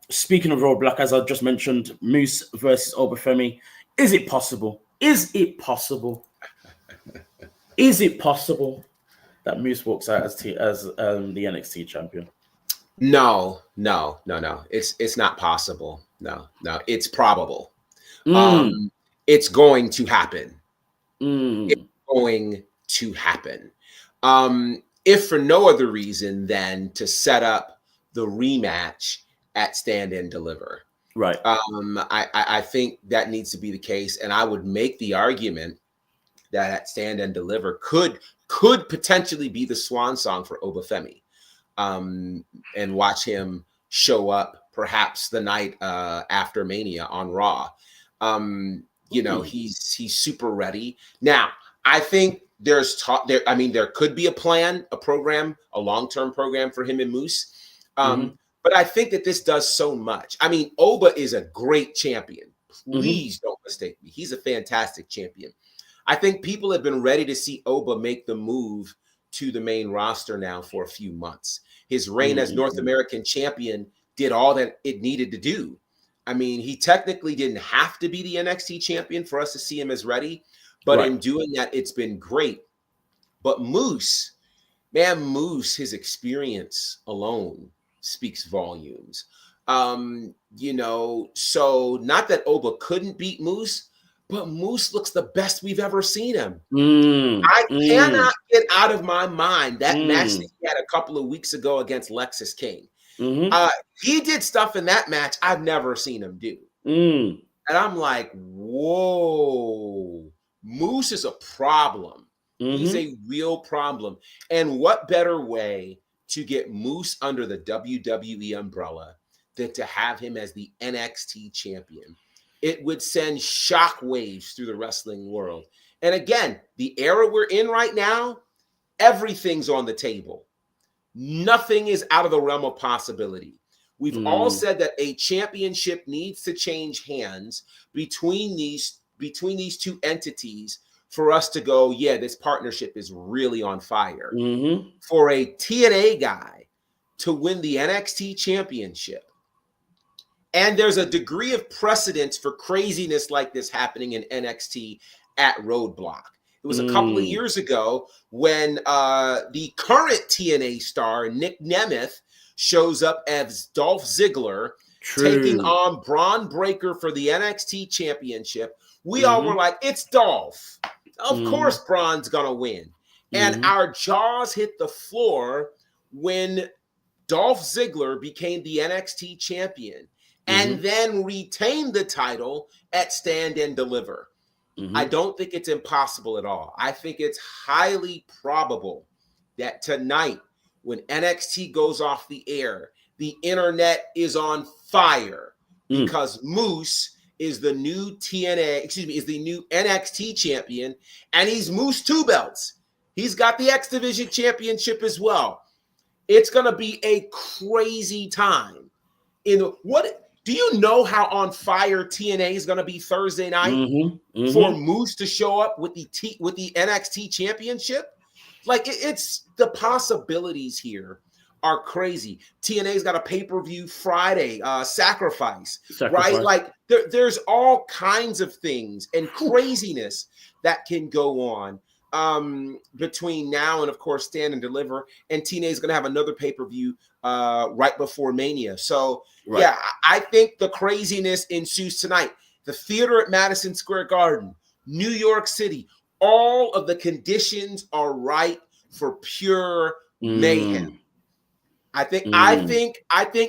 Speaking of Roadblock, as I just mentioned, Moose versus Obafemi. Is it possible? Is it possible? Is it possible that Moose walks out as the NXT champion? No. It's not possible. No. It's probable. It's going to happen. It's going to happen. If for no other reason than to set up the rematch at Stand and Deliver. Right. I think that needs to be the case, and I would make the argument that at Stand and Deliver could potentially be the swan song for Obafemi, and watch him show up perhaps the night after Mania on Raw. He's super ready now. I think there's talk there. I mean, there could be a plan, a program, a long-term program for him and Moose. But I think that this does so much. I mean, Oba is a great champion. Please don't mistake me. He's a fantastic champion. I think people have been ready to see Oba make the move to the main roster now for a few months. His reign as North American champion did all that it needed to do. I mean, he technically didn't have to be the NXT champion for us to see him as ready, but in doing that, it's been great. But Moose, his experience alone speaks volumes. So not that Oba couldn't beat Moose, but Moose looks the best we've ever seen him. I cannot get out of my mind that match that he had a couple of weeks ago against Lexus King. He did stuff in that match I've never seen him do. And I'm like, whoa, Moose is a problem. He's a real problem. And what better way to get Moose under the WWE umbrella than to have him as the NXT champion? It would send shockwaves through the wrestling world. And again, the era we're in right now, everything's on the table. Nothing is out of the realm of possibility. We've all said that a championship needs to change hands between these two entities for us to go, yeah, this partnership is really on fire. For a TNA guy to win the NXT championship, and there's a degree of precedence for craziness like this happening in NXT at Roadblock. It was a couple of years ago when the current TNA star, Nick Nemeth, shows up as Dolph Ziggler, taking on Braun Breaker for the NXT championship. We all were like, it's Dolph. Of course Braun's going to win. And our jaws hit the floor when Dolph Ziggler became the NXT champion and then retained the title at Stand and Deliver. I don't think it's impossible at all. I think it's highly probable that tonight, when NXT goes off the air, the internet is on fire because Moose is the new is the new NXT champion, and he's Moose 2 belts. He's got the X Division championship as well. It's going to be a crazy time. Do you know how on fire TNA is going to be Thursday night for Moose to show up with the NXT championship? Like, it's the possibilities here are crazy. TNA's got a pay-per-view Friday, Sacrifice, right? Like, there's all kinds of things and craziness that can go on between now and, of course, Stand and Deliver. And TNA's going to have another pay-per-view right before Mania. So, yeah, I think the craziness ensues tonight. The theater at Madison Square Garden, New York City, all of the conditions are right for pure mayhem. I think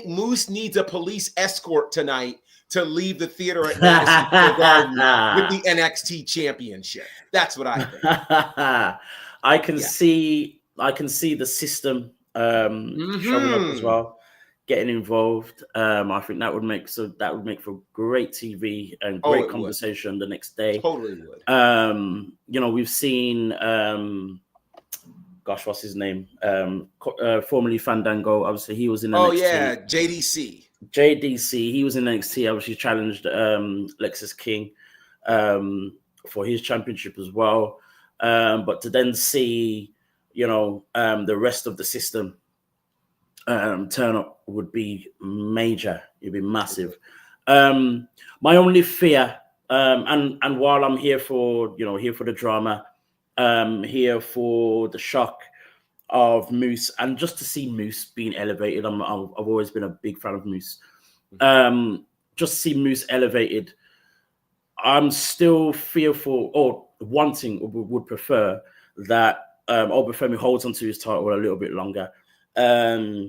Moose needs a police escort tonight to leave the theater at Madison Square Garden with the NXT championship. That's what I think. I can see the system showing up as well, getting involved. I think that would make for great TV and great conversation the next day. Totally would. We've seen what's his name? Formerly Fandango. Obviously, he was in NXT. Oh yeah, JDC. He was in NXT. Obviously, challenged Lexus King for his championship as well. But to then see, the rest of the system turn up would be major. It'd be massive. My only fear, and while I'm here for the drama, here for the shock of Moose, and just to see Moose being elevated. I've always been a big fan of Moose. Just to see Moose elevated, I'm still fearful, or wanting, or would prefer that Obafemi holds onto his title a little bit longer. I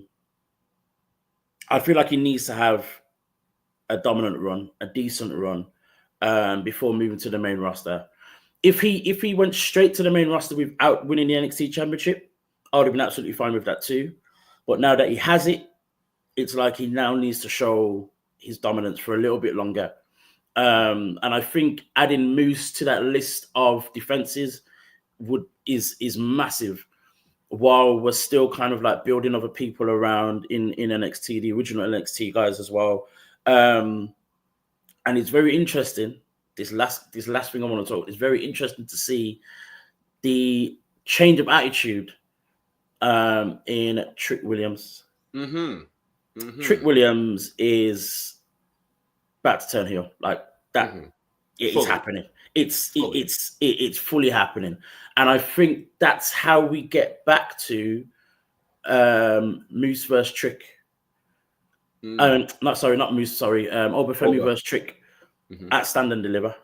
feel like he needs to have a dominant run, a decent run, before moving to the main roster. If he went straight to the main roster without winning the NXT Championship, I would have been absolutely fine with that too. But now that he has it, it's like he now needs to show his dominance for a little bit longer. And I think adding Moose to that list of defenses is massive, while we're still kind of like building other people around in NXT, the original NXT guys as well. And it's very interesting. This last thing I want to talk, it's very interesting to see the change of attitude in Trick Williams. Trick Williams is about to turn heel, like that. It is happening. It's fully happening, and I think that's how we get back to Moose versus Trick. Not Moose. Sorry, Obafemi versus Trick at Stand and Deliver.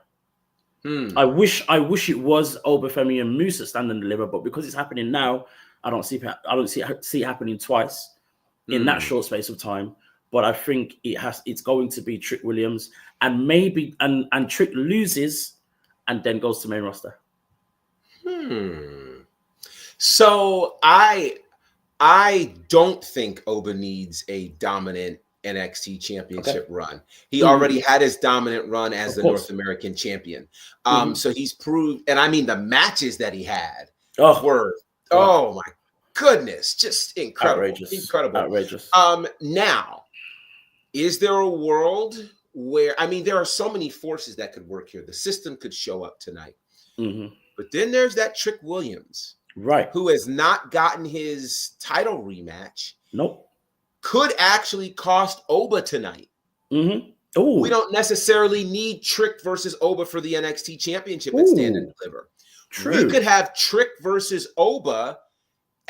I wish it was Obafemi and Moose at Stand and Deliver, but because it's happening now, I don't see it happening twice in that short space of time. But I think it's going to be Trick Williams, and maybe and Trick loses and then goes to main roster. So I don't think Oba needs a dominant NXT championship run. He already had his dominant run as the North American champion. So he's proved, and I mean the matches that he had were, oh my goodness, just incredible. Outrageous. Now, is there a world where, I mean, there are so many forces that could work here. The system could show up tonight. But then there's that Trick Williams, right, who has not gotten his title rematch. Nope. Could actually cost Oba tonight. We don't necessarily need Trick versus Oba for the NXT championship at Stand and Deliver. True. We could have Trick versus Oba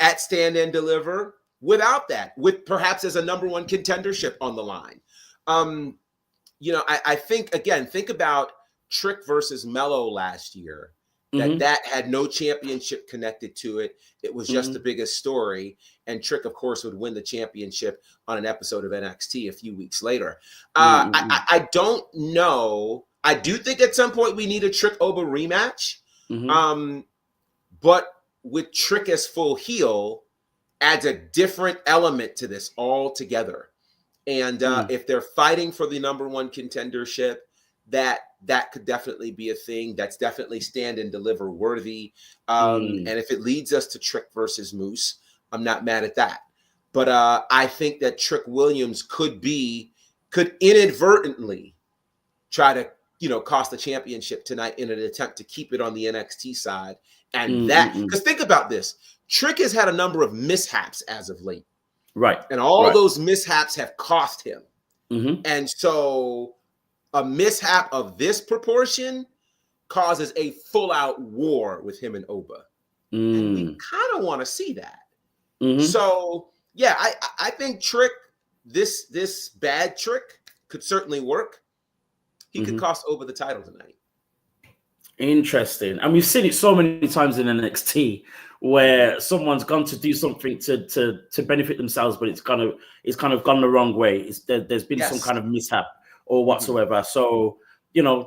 at Stand and Deliver without that, with perhaps as a number one contendership on the line. I think, again, think about Trick versus Mello last year. That had no championship connected to it. It was just the biggest story. And Trick, of course, would win the championship on an episode of NXT a few weeks later. I don't know. I do think at some point we need a Trick Oba rematch. But with Trick as full heel adds a different element to this altogether. And if they're fighting for the number one contendership, that could definitely be a thing. That's definitely Stand and Deliver worthy. And if it leads us to Trick versus Moose, I'm not mad at that. But I think that Trick Williams could inadvertently try to, cost the championship tonight in an attempt to keep it on the NXT side. And because think about this, Trick has had a number of mishaps as of late. Right. And all those mishaps have cost him. And so a mishap of this proportion causes a full-out war with him and Oba. And we kind of want to see that. So, yeah, I think Trick, this bad Trick could certainly work. He could cost Oba the title tonight. Interesting. And we've seen it so many times in NXT where someone's gone to do something to benefit themselves, but it's kind of gone the wrong way. There's been some kind of mishap or whatsoever. So,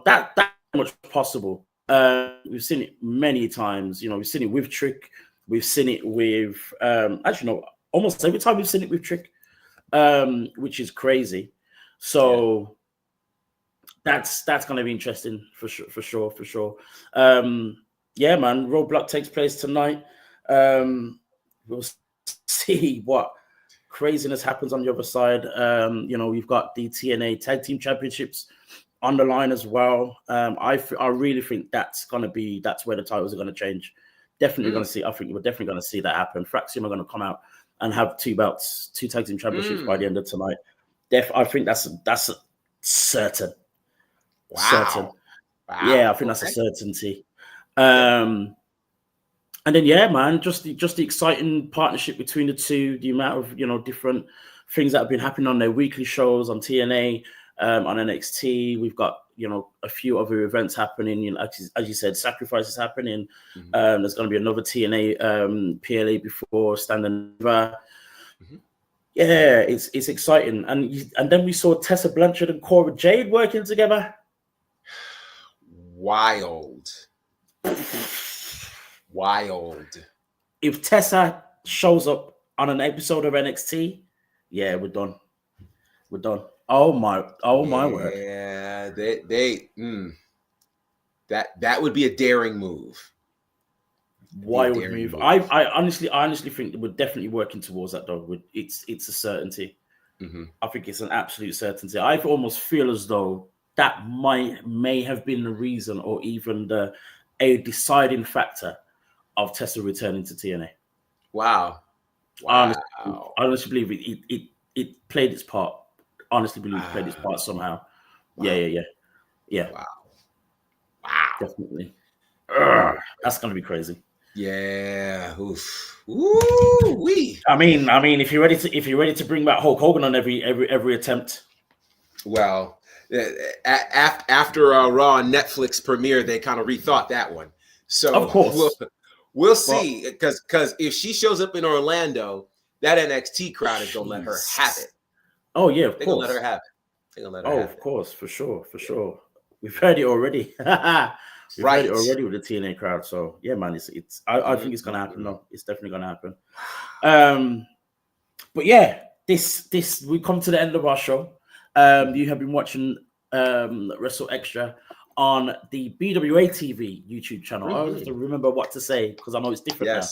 that's much possible. We've seen it many times. We've seen it with Trick. We've seen it with, almost every time we've seen it with Trick, which is crazy. So that's going to be interesting for sure. Yeah, man, Roadblock takes place tonight. We'll see what craziness happens on the other side. We've got the TNA Tag Team Championships on the line as well. I really think that's where the titles are going to change. Definitely going to see. I think we're definitely going to see that happen. Fraxium are going to come out and have 2 belts, 2 tag team championships by the end of tonight. I think that's certain. Wow. Certain. Wow. Yeah, I think that's a certainty. And then, yeah, man, just the exciting partnership between the two, the amount of, different things that have been happening on their weekly shows on TNA, on NXT. We've got, a few other events happening. As you said, Sacrifice is happening. There's going to be another TNA PLA before Stand and Deliver. Yeah, it's exciting. And then we saw Tessa Blanchard and Cora Jade working together. Wild. If Tessa shows up on an episode of NXT, yeah, we're done. Oh my word. Yeah, that would be a daring move. Wild move. I honestly think that we're definitely working towards that though. It's a certainty. I think it's an absolute certainty. I almost feel as though that may have been the reason or even a deciding factor of Tessa returning to TNA. Wow. I honestly believe it played its part. Honestly believe it played its part somehow. Wow. Yeah. Wow. Definitely. That's gonna be crazy. Yeah. Oof. Ooh-wee. I mean, if you're ready to bring back Hulk Hogan on every attempt. Well, after Raw and Netflix premiere, they kind of rethought that one. So of course, we'll see. Because if she shows up in Orlando, that NXT crowd is gonna let her have it. Oh yeah, of course. Gonna let her have it. Of course, for sure. We've heard it already. We've heard it already with the TNA crowd. So yeah, man, I think it's gonna happen. No, it's definitely gonna happen. But yeah, this we come to the end of our show. You have been watching WrstlXtra on the BWA TV YouTube channel. I have to remember what to say because I know it's different now.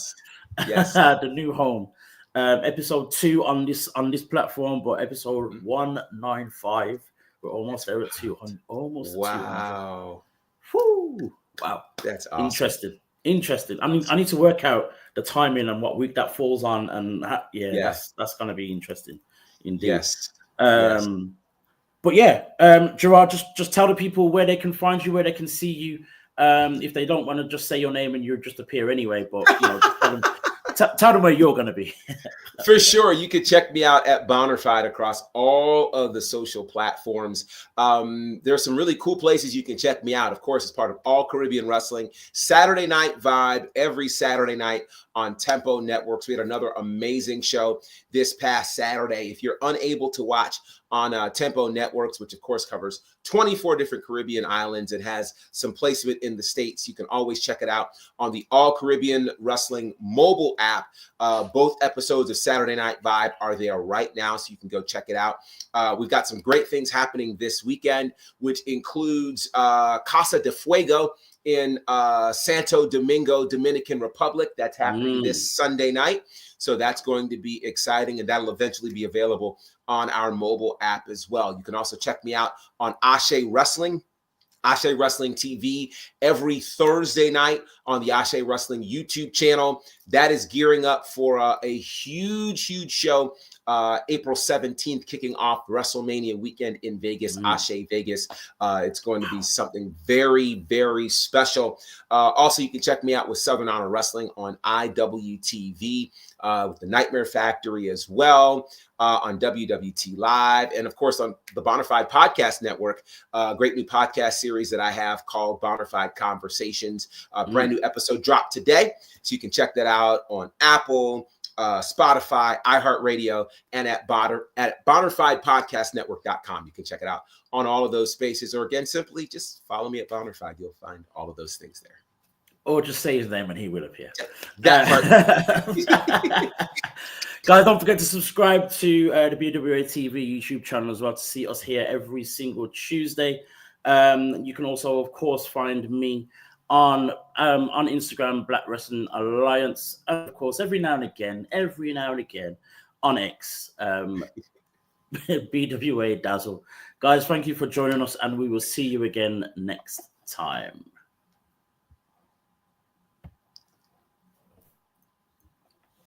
Yes. The new home. Episode 2 on this platform, but episode 195. We're almost there at 200. Almost. Wow. 200. Wow. That's awesome. Interesting. I need to work out the timing and what week that falls on, and that's gonna be interesting indeed. Yes. But yeah, Gerard, just tell the people where they can find you, where they can see you. If they don't want to just say your name and you just appear anyway, but just tell them where you're going to be. For sure. You can check me out at Bonnerfied across all of the social platforms. There's some really cool places you can check me out. Of course, as part of All Caribbean Wrestling, Saturday Night Vibe every Saturday night on Tempo Networks. We had another amazing show this past Saturday. If you're unable to watch on Tempo Networks, which of course covers 24 different Caribbean islands and has some placement in the States, you can always check it out on the All Caribbean Wrestling mobile app. Both episodes of Saturday Night Vibe are there right now, so you can go check it out. We've got some great things happening this weekend, which includes Casa de Fuego in Santo Domingo, Dominican Republic. That's happening this Sunday night. So that's going to be exciting, and that'll eventually be available on our mobile app as well. You can also check me out on Ashe Wrestling TV every Thursday night on the Ashe Wrestling YouTube channel. That is gearing up for a huge show. April 17th, kicking off WrestleMania weekend in Vegas, Ashe Vegas. It's going to be something very, very special. Also, you can check me out with Southern Honor Wrestling on IWTV, with the Nightmare Factory as well, on WWT Live, and of course on the Bonafide Podcast Network, great new podcast series that I have called Bonafide Conversations. Brand new episode dropped today, so you can check that out on Apple, Spotify, iHeartRadio, and at BonnerfidePodcastNetwork.com. You can check it out on all of those spaces, or again, simply just follow me at Bonnerfide. You'll find all of those things there. Or just say his name and he will appear. That part. Guys, don't forget to subscribe to the BWA TV YouTube channel as well to see us here every single Tuesday. You can also, of course, find me on Instagram, Black Wrestling Alliance. Of course, every now and again on X, BWA Dazzle. Guys, thank you for joining us, and we will see you again next time.